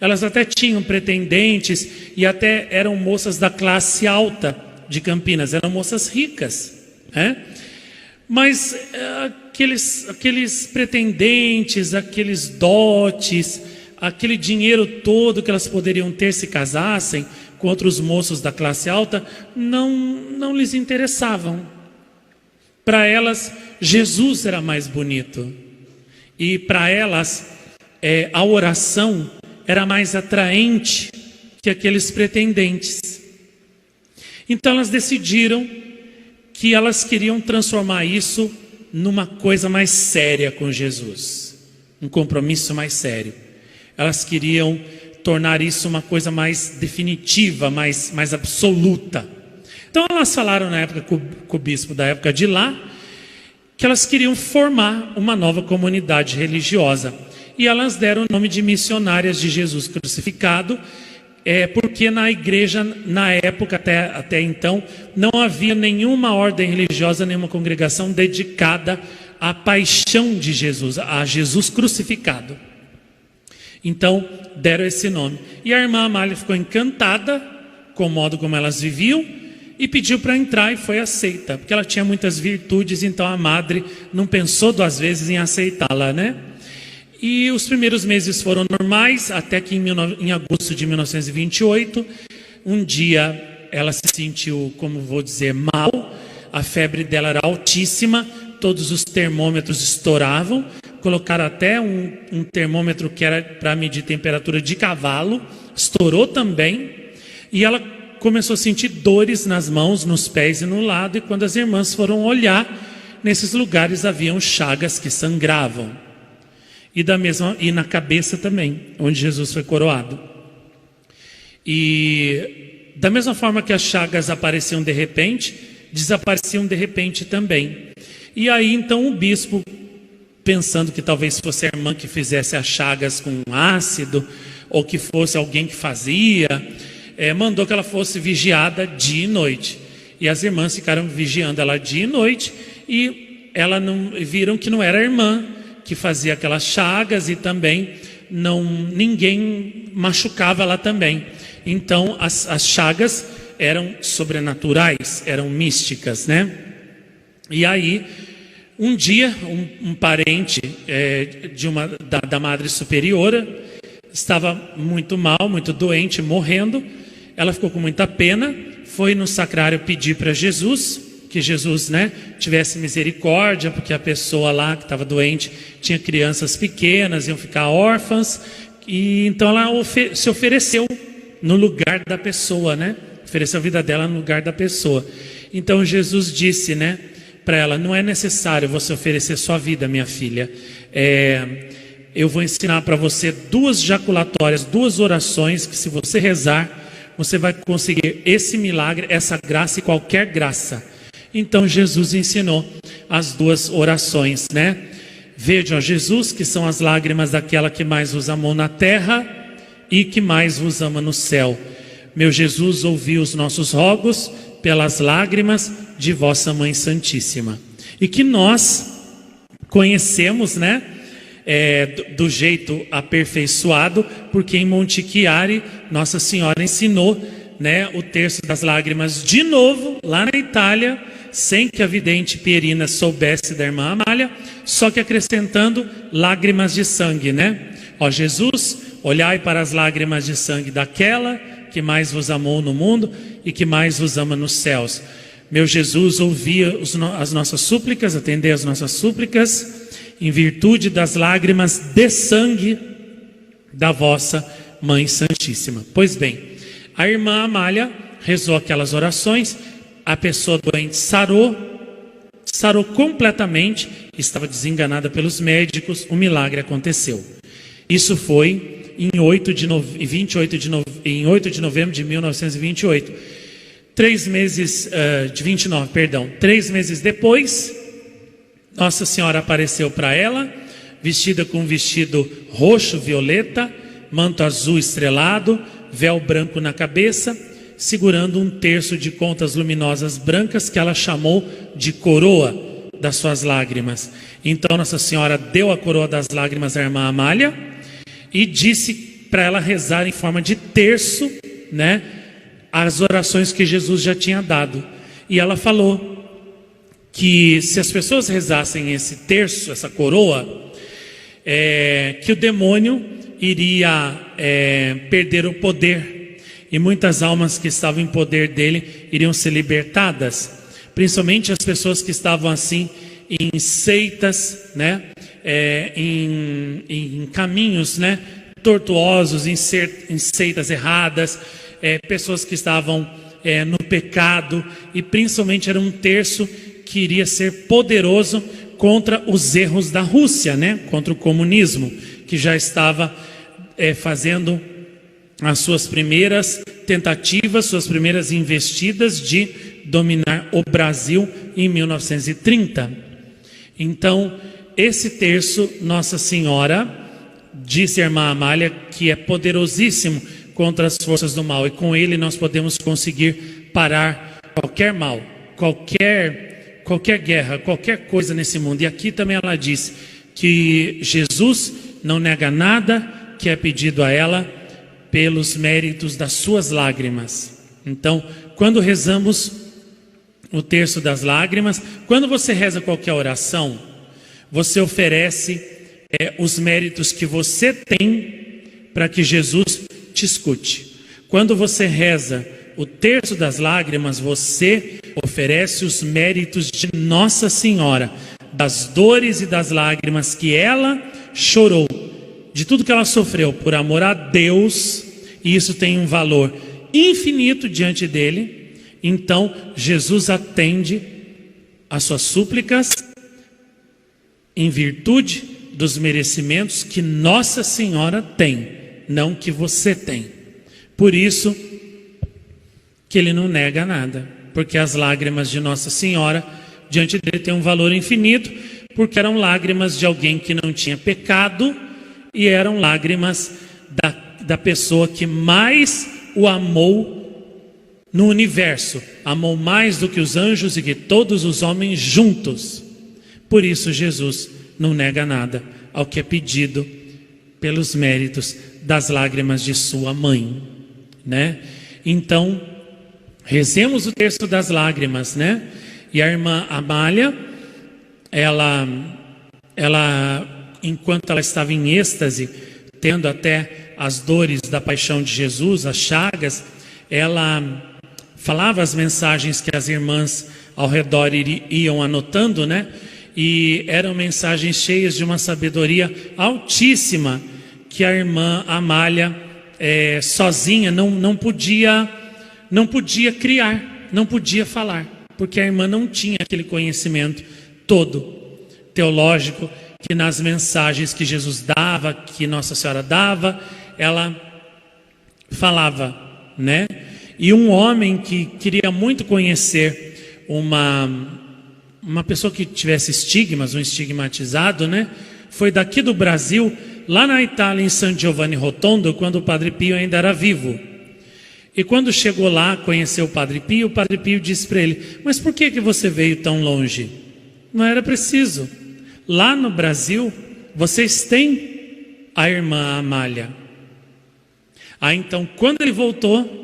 Elas até tinham pretendentes e até eram moças da classe alta de Campinas. Eram moças ricas, né? Mas aqueles pretendentes, aqueles dotes, aquele dinheiro todo que elas poderiam ter se casassem com outros moços da classe alta, não lhes interessavam. Para elas, Jesus era mais bonito. E para elas, a oração era mais atraente que aqueles pretendentes. Então elas decidiram que elas queriam transformar isso numa coisa mais séria com Jesus. Um compromisso mais sério. Elas queriam tornar isso uma coisa mais definitiva, mais absoluta. Então elas falaram na época com o bispo da época de lá, que elas queriam formar uma nova comunidade religiosa. E elas deram o nome de missionárias de Jesus crucificado, porque na igreja, na época até então, não havia nenhuma ordem religiosa, nenhuma congregação dedicada à paixão de Jesus, a Jesus crucificado. Então, deram esse nome. E a irmã Amália ficou encantada com o modo como elas viviam e pediu para entrar e foi aceita, porque ela tinha muitas virtudes, então a madre não pensou duas vezes em aceitá-la, né? E os primeiros meses foram normais, até que em agosto de 1928, um dia ela se sentiu, como vou dizer, mal, a febre dela era altíssima, todos os termômetros estouravam, colocaram até um termômetro que era para medir temperatura de cavalo, estourou também, e ela começou a sentir dores nas mãos, nos pés e no lado, e quando as irmãs foram olhar, nesses lugares haviam chagas que sangravam. E na cabeça também, onde Jesus foi coroado. E da mesma forma que as chagas apareciam de repente, desapareciam de repente também. E aí então o bispo, pensando que talvez fosse a irmã que fizesse as chagas com ácido, ou que fosse alguém que fazia, mandou que ela fosse vigiada dia e noite. E as irmãs ficaram vigiando ela dia e noite, e viram que não era a irmã que fazia aquelas chagas, e também ninguém machucava ela também. Então as chagas eram sobrenaturais, eram místicas, né? E aí um dia um parente da Madre Superiora estava muito mal, muito doente, morrendo. Ela ficou com muita pena, foi no sacrário pedir para Jesus, que Jesus, tivesse misericórdia, porque a pessoa lá que estava doente tinha crianças pequenas, iam ficar órfãs, e então ela se ofereceu no lugar da pessoa, ofereceu a vida dela no lugar da pessoa. Então Jesus disse, para ela: não é necessário você oferecer sua vida, minha filha, eu vou ensinar para você 2 jaculatórias, 2 orações, que se você rezar, você vai conseguir esse milagre, essa graça e qualquer graça. Então Jesus ensinou as 2 orações, Vejam, Jesus, que são as lágrimas daquela que mais vos amou na terra e que mais vos ama no céu. Meu Jesus, ouvi os nossos rogos pelas lágrimas de vossa Mãe Santíssima. E que nós conhecemos, do jeito aperfeiçoado, porque em Monte Chiari Nossa Senhora ensinou, o terço das lágrimas de novo, lá na Itália, sem que a vidente Pierina soubesse da irmã Amália, só que acrescentando lágrimas de sangue, Ó Jesus, olhai para as lágrimas de sangue daquela que mais vos amou no mundo e que mais vos ama nos céus. Meu Jesus, ouvia as nossas súplicas, atendei as nossas súplicas, em virtude das lágrimas de sangue da vossa Mãe Santíssima. Pois bem, a irmã Amália rezou aquelas orações, a pessoa doente sarou completamente, estava desenganada pelos médicos, o milagre aconteceu. Isso foi em 8 de novembro de 1928. 3 meses depois, Nossa Senhora apareceu para ela, vestida com um vestido roxo violeta, manto azul estrelado, véu branco na cabeça, segurando um terço de contas luminosas brancas que ela chamou de coroa das suas lágrimas. Então Nossa Senhora deu a coroa das lágrimas à irmã Amália e disse para ela rezar em forma de terço, as orações que Jesus já tinha dado. E ela falou que se as pessoas rezassem esse terço, essa coroa, que o demônio iria perder o poder, e muitas almas que estavam em poder dele iriam ser libertadas, principalmente as pessoas que estavam assim em seitas, né? Em caminhos, né? Tortuosos, em seitas erradas, pessoas que estavam no pecado, e principalmente era um terço que iria ser poderoso contra os erros da Rússia, né? Contra o comunismo, que já estava fazendo as suas primeiras tentativas, suas primeiras investidas de dominar o Brasil em 1930. Então, esse terço, Nossa Senhora, disse a irmã Amália, que é poderosíssimo contra as forças do mal, e com ele nós podemos conseguir parar qualquer mal, qualquer guerra, qualquer coisa nesse mundo. E aqui também ela diz que Jesus não nega nada que é pedido a ela pelos méritos das suas lágrimas. Então, quando rezamos o terço das lágrimas, quando você reza qualquer oração, você oferece os méritos que você tem para que Jesus te escute. Quando você reza o terço das lágrimas, você oferece os méritos de Nossa Senhora, das dores e das lágrimas que ela chorou, de tudo que ela sofreu por amor a Deus, e isso tem um valor infinito diante dele. Então Jesus atende às suas súplicas em virtude dos merecimentos que Nossa Senhora tem, não que você tem. Por isso que ele não nega nada, porque as lágrimas de Nossa Senhora diante dele têm um valor infinito, porque eram lágrimas de alguém que não tinha pecado, e eram lágrimas da pessoa que mais o amou no universo, amou mais do que os anjos e que todos os homens juntos. Por isso Jesus não nega nada ao que é pedido pelos méritos das lágrimas de sua mãe, né? Então, rezemos o terço das lágrimas, né? E a irmã Amália, ela enquanto ela estava em êxtase, tendo até as dores da paixão de Jesus, as chagas, ela falava as mensagens que as irmãs ao redor iam anotando, né? E eram mensagens cheias de uma sabedoria altíssima, que a irmã Amália sozinha não podia criar, não podia falar, porque a irmã não tinha aquele conhecimento todo teológico que nas mensagens que Jesus dava, que Nossa Senhora dava, ela falava, né? E um homem que queria muito conhecer uma pessoa que tivesse estigmas, um estigmatizado, né? Foi daqui do Brasil, lá na Itália, em San Giovanni Rotondo, quando o Padre Pio ainda era vivo. E quando chegou lá, conheceu o Padre Pio disse para ele: mas por que você veio tão longe? Não era preciso. Lá no Brasil, vocês têm a irmã Amália. Então, quando ele voltou,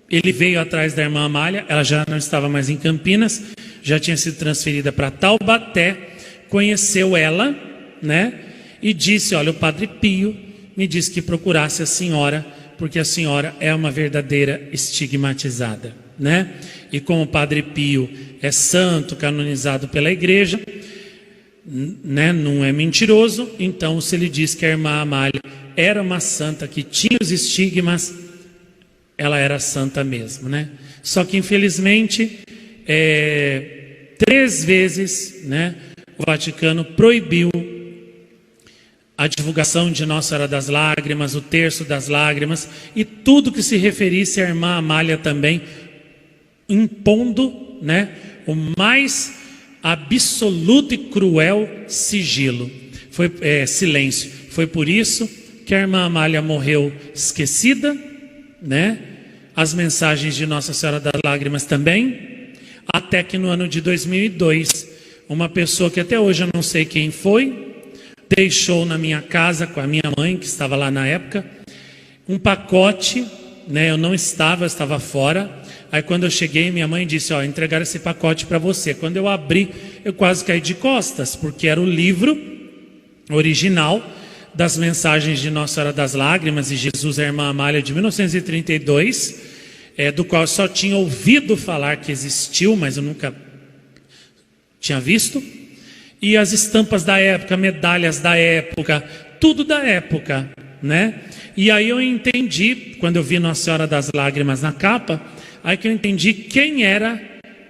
ele veio atrás da irmã Amália. Ela já não estava mais em Campinas, já tinha sido transferida para Taubaté. Conheceu ela, né? E disse: olha, o Padre Pio me disse que procurasse a senhora, porque a senhora é uma verdadeira estigmatizada, né? E como o Padre Pio é santo, canonizado pela igreja, né, não é mentiroso, então se ele diz que a irmã Amália era uma santa que tinha os estigmas, ela era santa mesmo, né? Só que infelizmente 3 vezes, né, o Vaticano proibiu a divulgação de Nossa Senhora das Lágrimas, o terço das lágrimas e tudo que se referisse à irmã Amália também, impondo, né, o mais absoluto e cruel sigilo, silêncio. Foi por isso que a irmã Amália morreu esquecida, né? As mensagens de Nossa Senhora das Lágrimas também, até que no ano de 2002, uma pessoa que até hoje eu não sei quem foi, deixou na minha casa com a minha mãe, que estava lá na época, um pacote, né? Eu estava fora. Aí quando eu cheguei, minha mãe disse: ó, entregaram esse pacote para você. Quando eu abri, eu quase caí de costas, porque era o livro original das mensagens de Nossa Senhora das Lágrimas e Jesus e a Irmã Amália de 1932, do qual eu só tinha ouvido falar que existiu, mas eu nunca tinha visto. E as estampas da época, medalhas da época, tudo da época, né? E aí eu entendi, quando eu vi Nossa Senhora das Lágrimas na capa, aí que eu entendi quem era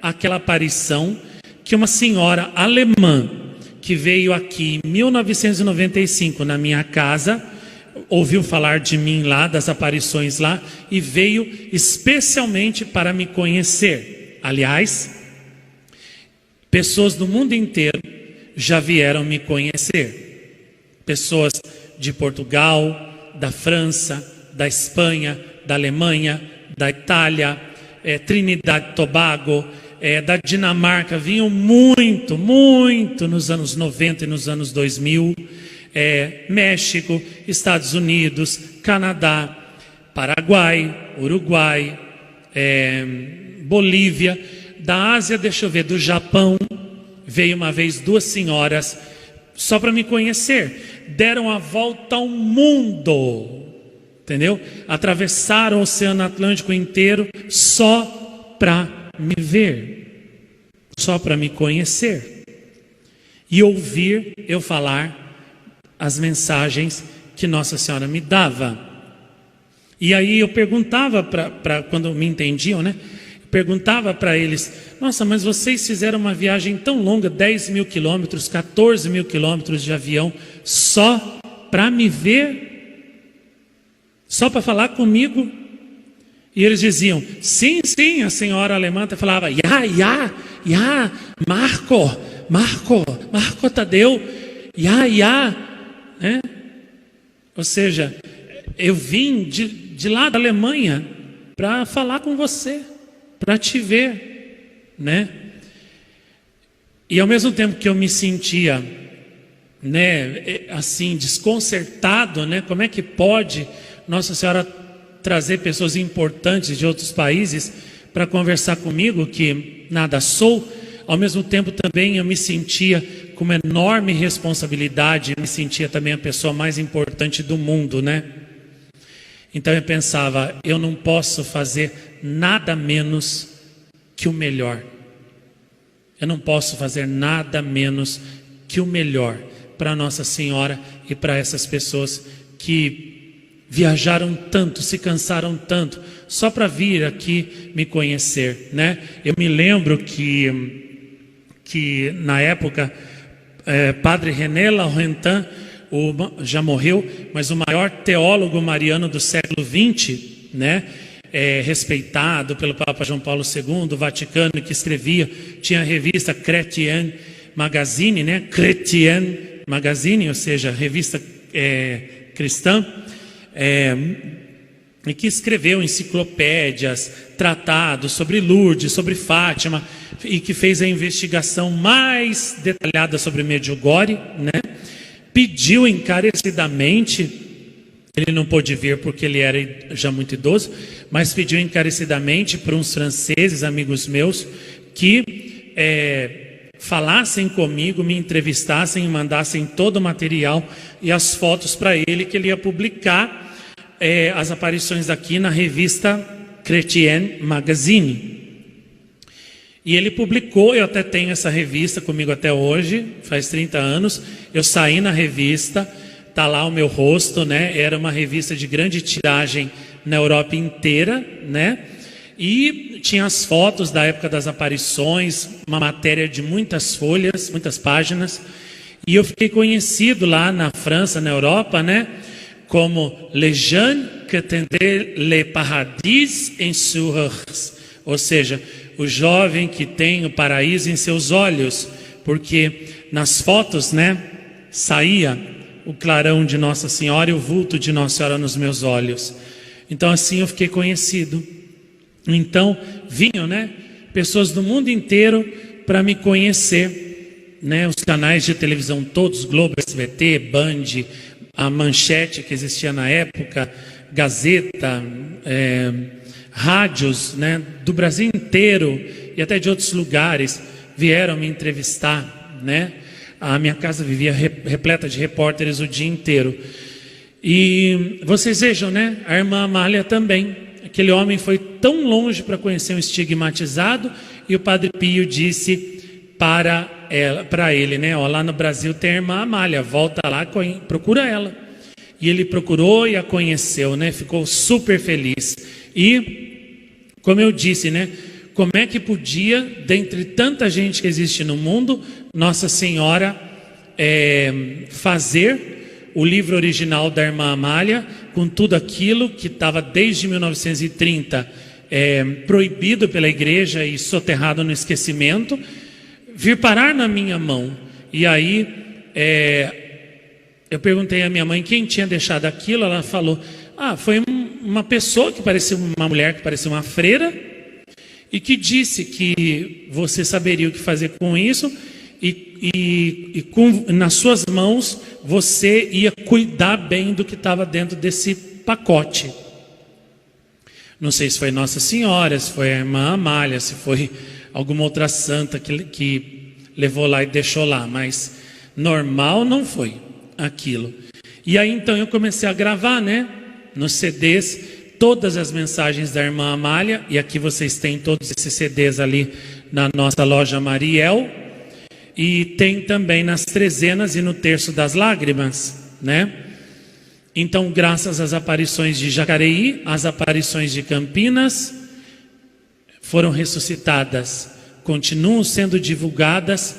aquela aparição que uma senhora alemã que veio aqui em 1995 na minha casa, ouviu falar de mim lá, das aparições lá, e veio especialmente para me conhecer. Aliás, pessoas do mundo inteiro já vieram me conhecer. Pessoas de Portugal, da França, da Espanha, da Alemanha, da Itália, Trinidad e Tobago, da Dinamarca, vinham muito nos anos 90 e nos anos 2000, México, Estados Unidos, Canadá, Paraguai, Uruguai, Bolívia, da Ásia, deixa eu ver, do Japão, veio uma vez 2 senhoras, só para me conhecer, deram a volta ao mundo, entendeu? Atravessaram o Oceano Atlântico inteiro, só para me ver, só para me conhecer, e ouvir eu falar as mensagens que Nossa Senhora me dava. E aí eu perguntava, quando me entendiam, né? Perguntava para eles: nossa, mas vocês fizeram uma viagem tão longa, 10 mil quilômetros, 14 mil quilômetros de avião, só para me ver? Só para falar comigo? E eles diziam: sim, a senhora alemã falava: ja, Marco Tadeu, né? Ou seja, eu vim de lá da Alemanha para falar com você, para te ver, né? E ao mesmo tempo que eu me sentia, né, assim, desconcertado, né? Como é que pode Nossa Senhora trazer pessoas importantes de outros países para conversar comigo, que nada sou? Ao mesmo tempo também eu me sentia com uma enorme responsabilidade, eu me sentia também a pessoa mais importante do mundo, né? Então eu pensava, eu não posso fazer nada menos que o melhor. Eu não posso fazer nada menos que o melhor para Nossa Senhora e para essas pessoas que viajaram tanto, se cansaram tanto, só para vir aqui me conhecer, né? Eu me lembro que na época, Padre René Laurentin, já morreu, mas o maior teólogo mariano do século XX, né? Respeitado pelo Papa João Paulo II, do Vaticano, que escrevia, tinha a revista Chrétien Magazine, né? Chrétien Magazine, ou seja, revista cristã, e que escreveu enciclopédias, tratados sobre Lourdes, sobre Fátima, e que fez a investigação mais detalhada sobre Medjugorje, né? Pediu encarecidamente, ele não pôde vir porque ele era já muito idoso, mas pediu encarecidamente para uns franceses, amigos meus, que falassem comigo, me entrevistassem e mandassem todo o material e as fotos para ele, que ele ia publicar as aparições aqui na revista Chrétien Magazine. E ele publicou, eu até tenho essa revista comigo até hoje, faz 30 anos, eu saí na revista, está lá o meu rosto, né? Era uma revista de grande tiragem na Europa inteira, né? E tinha as fotos da época das aparições, uma matéria de muitas folhas, muitas páginas, e eu fiquei conhecido lá na França, na Europa, né? Como Les jeunes que attendaient le paradis en sourires, ou seja, o jovem que tem o paraíso em seus olhos, porque nas fotos, né, saía o clarão de Nossa Senhora e o vulto de Nossa Senhora nos meus olhos. Então assim eu fiquei conhecido. Então vinham, né, pessoas do mundo inteiro para me conhecer, né, os canais de televisão todos, Globo, SBT, Band, a Manchete que existia na época, Gazeta, rádios, né, do Brasil inteiro e até de outros lugares vieram me entrevistar, né? A minha casa vivia repleta de repórteres o dia inteiro. E vocês vejam, né? A irmã Amália também. Aquele homem foi tão longe para conhecer um estigmatizado, e o Padre Pio disse para ele, né? Ó, lá no Brasil tem a irmã Amália, volta lá, procura ela. E ele procurou e a conheceu, né? Ficou super feliz. E, como eu disse, né? Como é que podia, dentre tanta gente que existe no mundo, Nossa Senhora fazer o livro original da irmã Amália, com tudo aquilo que estava desde 1930 proibido pela igreja e soterrado no esquecimento, vir parar na minha mão. E aí eu perguntei à minha mãe quem tinha deixado aquilo. Ela falou: foi uma pessoa que parecia uma mulher, que parecia uma freira, e que disse que você saberia o que fazer com isso, e nas suas mãos você ia cuidar bem do que estava dentro desse pacote. Não sei se foi Nossa Senhora, se foi a irmã Amália, se foi alguma outra santa que levou lá e deixou lá, mas normal não foi aquilo. E aí então eu comecei a gravar, né, nos CDs, todas as mensagens da irmã Amália, e aqui vocês têm todos esses CDs ali na nossa loja Mariel, e tem também nas trezenas e no terço das lágrimas, né? Então, graças às aparições de Jacareí, as aparições de Campinas foram ressuscitadas, continuam sendo divulgadas,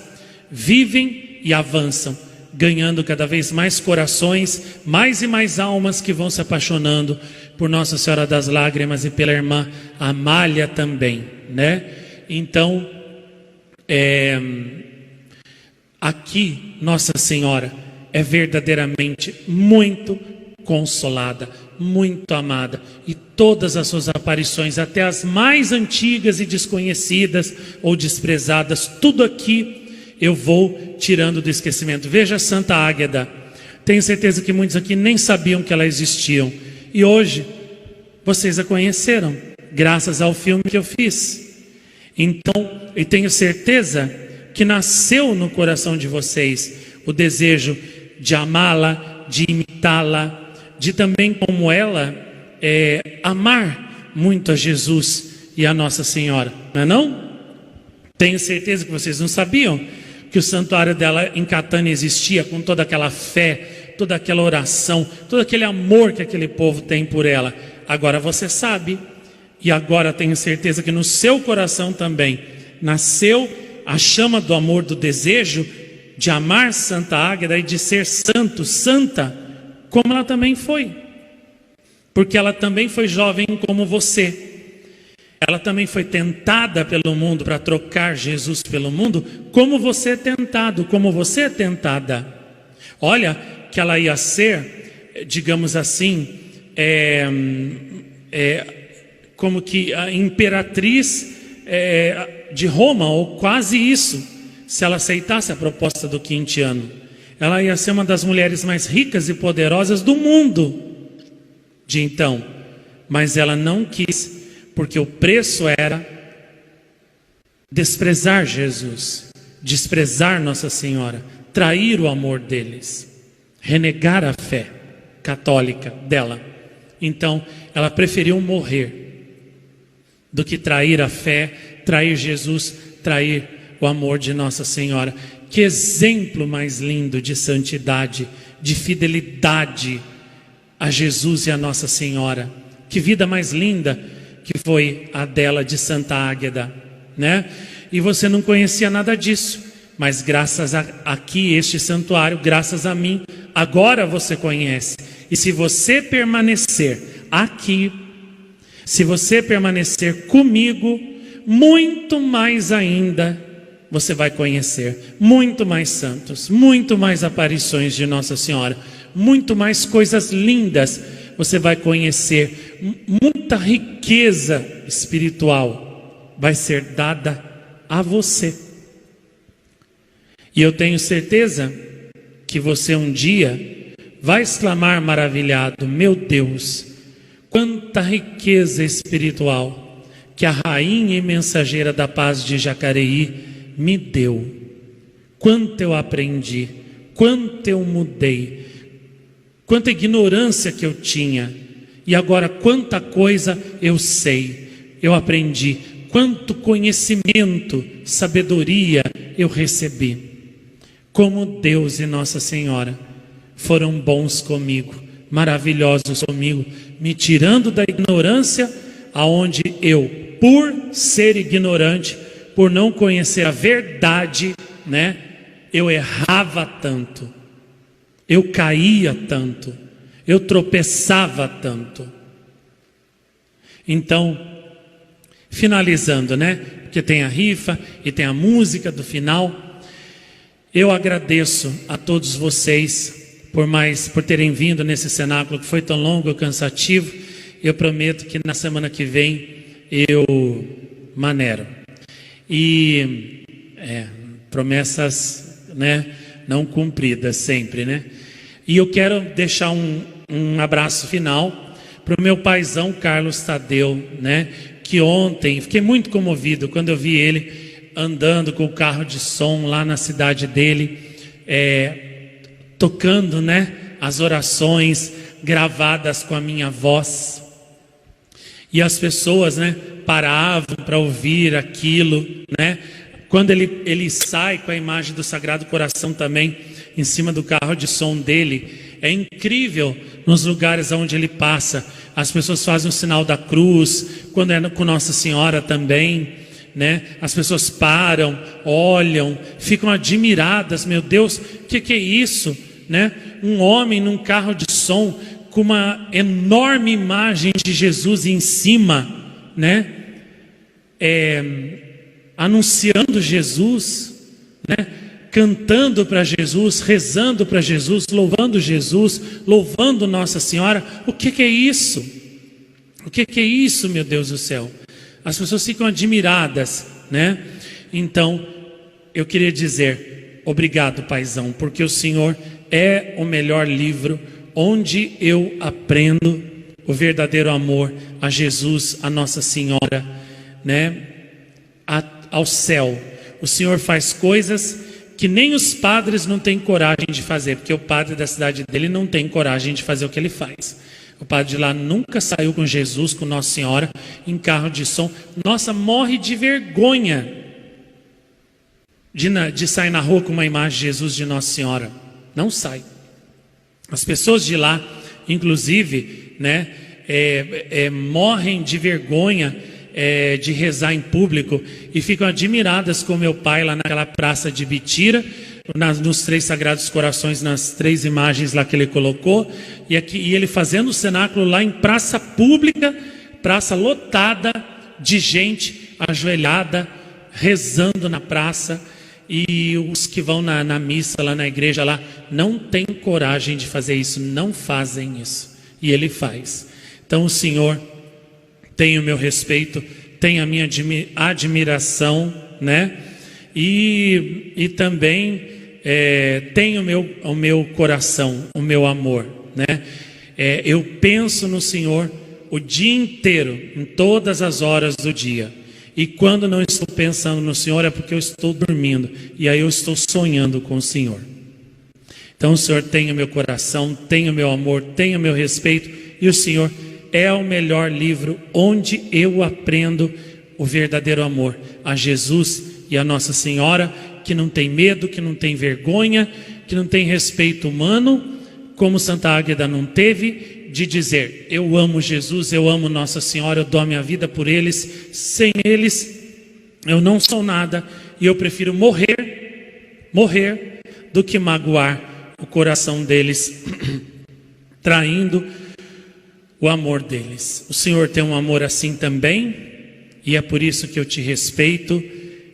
vivem e avançam, ganhando cada vez mais corações, mais e mais almas que vão se apaixonando por Nossa Senhora das Lágrimas e pela irmã Amália também, né? Então, aqui Nossa Senhora é verdadeiramente muito consolada, muito amada, e todas as suas aparições, até as mais antigas e desconhecidas ou desprezadas, tudo aqui eu vou tirando do esquecimento. Veja Santa Águeda, tenho certeza que muitos aqui nem sabiam que ela existiam, e hoje vocês a conheceram, graças ao filme que eu fiz. Então, eu tenho certeza que nasceu no coração de vocês o desejo de amá-la, de imitá-la, de também, como ela, amar muito a Jesus e a Nossa Senhora, não é não? Tenho certeza que vocês não sabiam que o santuário dela em Catânia existia, com toda aquela fé, toda aquela oração, todo aquele amor que aquele povo tem por ela. Agora você sabe, e agora tenho certeza que no seu coração também nasceu a chama do amor, do desejo de amar Santa Águeda e de ser santo, santa, como ela também foi. Porque ela também foi jovem como você. Ela também foi tentada pelo mundo para trocar Jesus pelo mundo, como você é tentado, como você é tentada. Olha que ela ia ser, digamos assim, como que a imperatriz de Roma, ou quase isso, se ela aceitasse a proposta do Quintiano. Ela ia ser uma das mulheres mais ricas e poderosas do mundo de então, mas ela não quis, porque o preço era desprezar Jesus, desprezar Nossa Senhora, trair o amor deles, renegar a fé católica dela. Então ela preferiu morrer do que trair a fé, trair Jesus, trair o amor de Nossa Senhora. Que exemplo mais lindo de santidade, de fidelidade a Jesus e a Nossa Senhora. Que vida mais linda que foi a dela, de Santa Águeda, né? E você não conhecia nada disso, mas graças a aqui este santuário, graças a mim, agora você conhece. E se você permanecer aqui, se você permanecer comigo, muito mais ainda você vai conhecer, muito mais santos, muito mais aparições de Nossa Senhora, muito mais coisas lindas você vai conhecer, muita riqueza espiritual vai ser dada a você. E eu tenho certeza que você um dia vai exclamar maravilhado: meu Deus, quanta riqueza espiritual que a rainha e mensageira da paz de Jacareí me deu. quanto eu aprendi, quanto eu mudei, quanta ignorância que eu tinha, e agora quanta coisa eu sei, eu aprendi, quanto conhecimento, sabedoria eu recebi. Como Deus e Nossa Senhora foram bons comigo, maravilhosos comigo, me tirando da ignorância, aonde eu, por ser ignorante, por não conhecer a verdade, né, eu errava tanto, eu caía tanto, eu tropeçava tanto. Então, finalizando, né, porque tem a rifa e tem a música do final, eu agradeço a todos vocês por terem vindo nesse cenáculo que foi tão longo e cansativo. Eu prometo que na semana que vem eu maneiro. E promessas, né, não cumpridas sempre, né? E eu quero deixar um abraço final para o meu paizão Carlos Tadeu, né? Que ontem fiquei muito comovido quando eu vi ele andando com o carro de som lá na cidade dele, tocando, né, as orações gravadas com a minha voz. E as pessoas, né, paravam para ouvir aquilo, né? Quando ele sai com a imagem do Sagrado Coração também em cima do carro de som dele, é incrível nos lugares onde ele passa. As pessoas fazem o sinal da cruz, quando é com Nossa Senhora também, né? As pessoas param, olham, ficam admiradas. Meu Deus, o que é isso, né? Um homem num carro de som com uma enorme imagem de Jesus em cima, né? Anunciando Jesus, né? Cantando para Jesus, rezando para Jesus, louvando Nossa Senhora. O que é isso? O que é isso, meu Deus do céu? As pessoas ficam admiradas, né? Então, eu queria dizer, obrigado, paizão, porque o Senhor é o melhor livro onde eu aprendo o verdadeiro amor a Jesus, a Nossa Senhora, né? Ao céu. O Senhor faz coisas que nem os padres não têm coragem de fazer, porque o padre da cidade dele não tem coragem de fazer o que ele faz. O padre de lá nunca saiu com Jesus, com Nossa Senhora, em carro de som. Nossa, morre de vergonha de sair na rua com uma imagem de Jesus, de Nossa Senhora. Não sai. As pessoas de lá, inclusive, né, morrem de vergonha de rezar em público e ficam admiradas com meu pai lá naquela praça de Bitira, nos 3 Sagrados Corações, nas 3 imagens lá que ele colocou, e ele fazendo o cenáculo lá em praça pública, praça lotada de gente ajoelhada, rezando na praça, e os que vão na missa lá na igreja lá, não têm coragem de fazer isso, não fazem isso, e ele faz. Então o Senhor tem o meu respeito, tem a minha admiração, né? E também tem o meu coração, o meu amor, né? Eu penso no Senhor o dia inteiro, em todas as horas do dia. E quando não estou pensando no Senhor é porque eu estou dormindo, e aí eu estou sonhando com o Senhor. Então o Senhor tem o meu coração, tem o meu amor, tem o meu respeito, e o Senhor é o melhor livro onde eu aprendo o verdadeiro amor a Jesus e a Nossa Senhora, que não tem medo, que não tem vergonha, que não tem respeito humano, como Santa Águeda não teve, de dizer: eu amo Jesus, eu amo Nossa Senhora, eu dou a minha vida por eles, sem eles eu não sou nada, e eu prefiro morrer do que magoar o coração deles, traindo o amor deles. O Senhor tem um amor assim também, e é por isso que eu te respeito,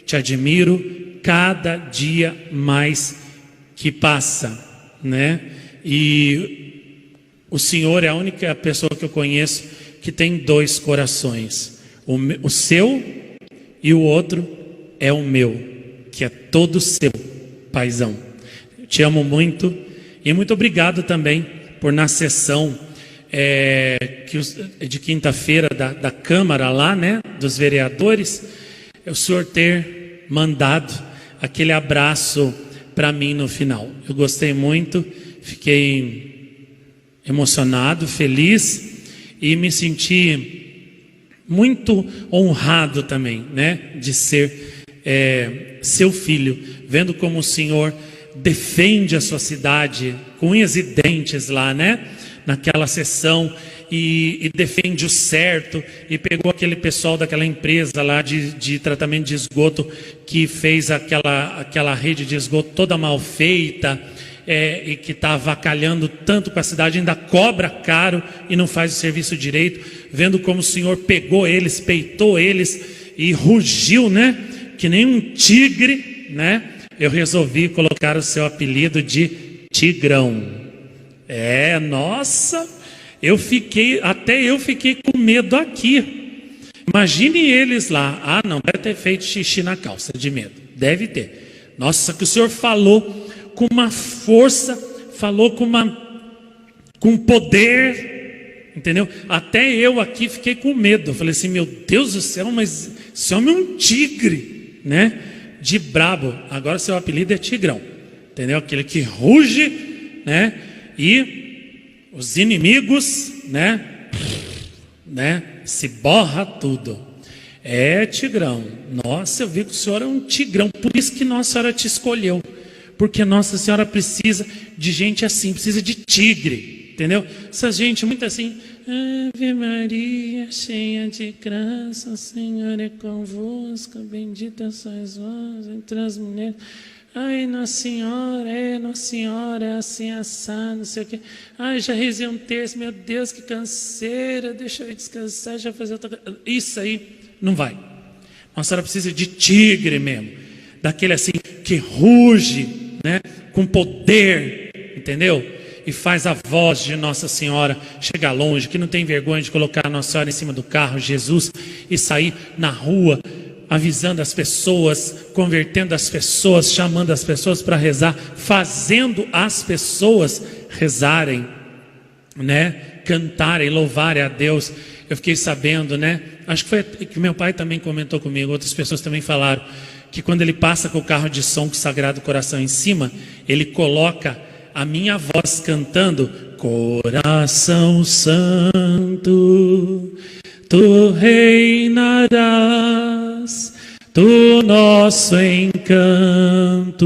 te admiro, cada dia mais que passa, né? E o Senhor é a única pessoa que eu conheço que tem 2 corações, o seu e o outro é o meu, que é todo seu, paizão. Eu te amo muito, e muito obrigado também por na sessão de quinta-feira da Câmara lá, né, dos vereadores, o senhor ter mandado aquele abraço para mim no final. Eu gostei muito, fiquei emocionado, feliz e me senti muito honrado também, né, de ser seu filho, vendo como o Senhor defende a sua cidade com unhas e dentes lá, né, naquela sessão, e defende o certo, e pegou aquele pessoal daquela empresa lá de tratamento de esgoto, que fez aquela rede de esgoto toda mal feita, e que está avacalhando tanto com a cidade, ainda cobra caro e não faz o serviço direito, vendo como o Senhor pegou eles, peitou eles e rugiu, né, que nem um tigre, né? Eu resolvi colocar o seu apelido de Tigrão. Nossa, até eu fiquei com medo aqui. Imagine eles lá. Não, deve ter feito xixi na calça de medo. Deve ter. Nossa, que o Senhor falou com uma força, falou com poder, entendeu? Até eu aqui fiquei com medo. Eu falei assim, meu Deus do céu, mas esse homem é um tigre, né? De brabo. Agora seu apelido é Tigrão, entendeu? Aquele que ruge, né? E os inimigos, né? Se borra tudo. Tigrão. Nossa, eu vi que o Senhor é um tigrão. Por isso que Nossa Senhora te escolheu. Porque Nossa Senhora precisa de gente assim, precisa de tigre, entendeu? Essa gente muito assim, Ave Maria, cheia de graça, o Senhor é convosco, bendita sois vós entre as mulheres. Ai, Nossa Senhora, é assim, assado, não sei o quê. Ai, já rezei um terço, meu Deus, que canseira, deixa eu descansar, já fazer outra coisa. Isso aí não vai. Nossa Senhora precisa de tigre mesmo, daquele assim, que ruge, né, com poder, entendeu? E faz a voz de Nossa Senhora chegar longe, que não tem vergonha de colocar a Nossa Senhora em cima do carro, Jesus, e sair na rua, avisando as pessoas, convertendo as pessoas, chamando as pessoas para rezar, fazendo as pessoas rezarem, né? Cantarem, louvarem a Deus. Eu fiquei sabendo, né? Acho que foi que meu pai também comentou comigo, outras pessoas também falaram, que quando ele passa com o carro de som com o Sagrado Coração em cima, ele coloca a minha voz cantando, Coração Santo, tu reinarás, tu nosso encanto,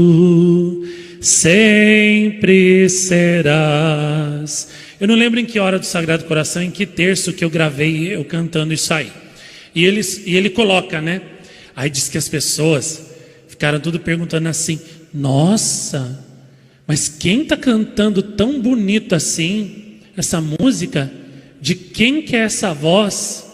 sempre serás. Eu não lembro em que hora do Sagrado Coração, em que terço que eu gravei eu cantando isso aí. E ele coloca, né? Aí diz que as pessoas ficaram tudo perguntando assim, nossa, mas quem está cantando tão bonito assim, essa música? De quem que é essa voz?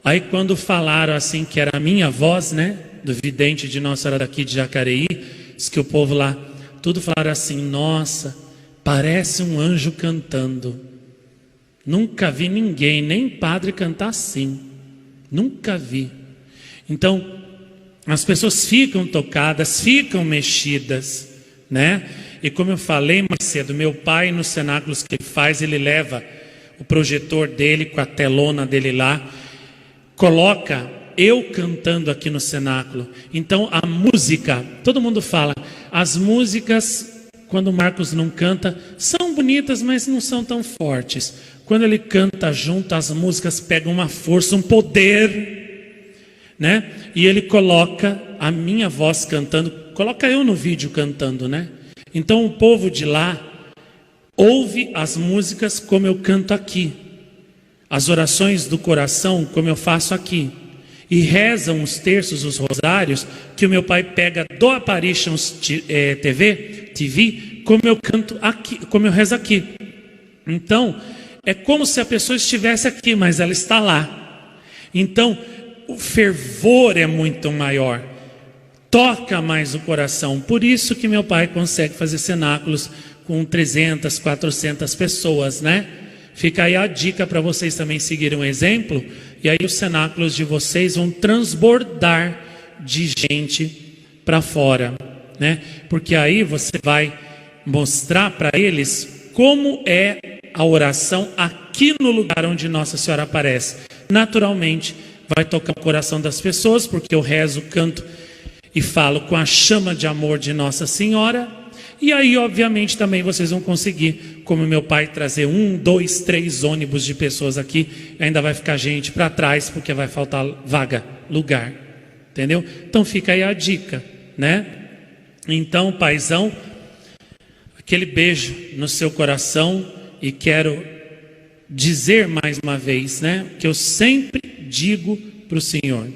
Aí quando falaram assim que era a minha voz, né? Do vidente de Nossa Senhora daqui de Jacareí, diz que o povo lá, tudo falaram assim, nossa, parece um anjo cantando. Nunca vi ninguém, nem padre cantar assim. Nunca vi. Então, as pessoas ficam tocadas, ficam mexidas, né? E como eu falei mais cedo, meu pai nos cenáculos que ele faz, ele leva o projetor dele com a telona dele lá, coloca eu cantando aqui no cenáculo. Então a música, todo mundo fala, as músicas, quando o Marcos não canta, são bonitas, mas não são tão fortes. Quando ele canta junto, as músicas pegam uma força, um poder, né? E ele coloca a minha voz cantando, coloca eu no vídeo cantando, né? Então o povo de lá ouve as músicas como eu canto aqui, as orações do coração como eu faço aqui, e rezam os terços, os rosários, que o meu pai pega do Apparitions TV, como eu canto aqui, como eu rezo aqui. Então, é como se a pessoa estivesse aqui, mas ela está lá. Então, o fervor é muito maior, toca mais o coração. Por isso que meu pai consegue fazer cenáculos com 300, 400 pessoas, né? Fica aí a dica para vocês também seguirem um exemplo, e aí os cenáculos de vocês vão transbordar de gente para fora, né? Porque aí você vai mostrar para eles como é a oração aqui no lugar onde Nossa Senhora aparece. Naturalmente, vai tocar o coração das pessoas, porque eu rezo, canto e falo com a chama de amor de Nossa Senhora, E aí, obviamente, também vocês vão conseguir, como meu pai, trazer 1, 2, 3 ônibus de pessoas aqui. Ainda vai ficar gente para trás, porque vai faltar vaga, lugar. Entendeu? Então fica aí a dica, né? Então, paizão, aquele beijo no seu coração. E quero dizer mais uma vez, né? Que eu sempre digo para o Senhor: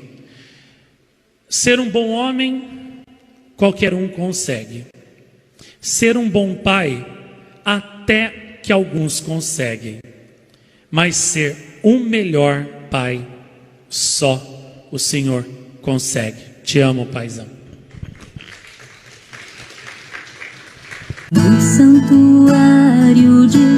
ser um bom homem, qualquer um consegue. Ser um bom pai, até que alguns conseguem. Mas ser um melhor pai, só o Senhor consegue. Te amo, paizão. No santuário de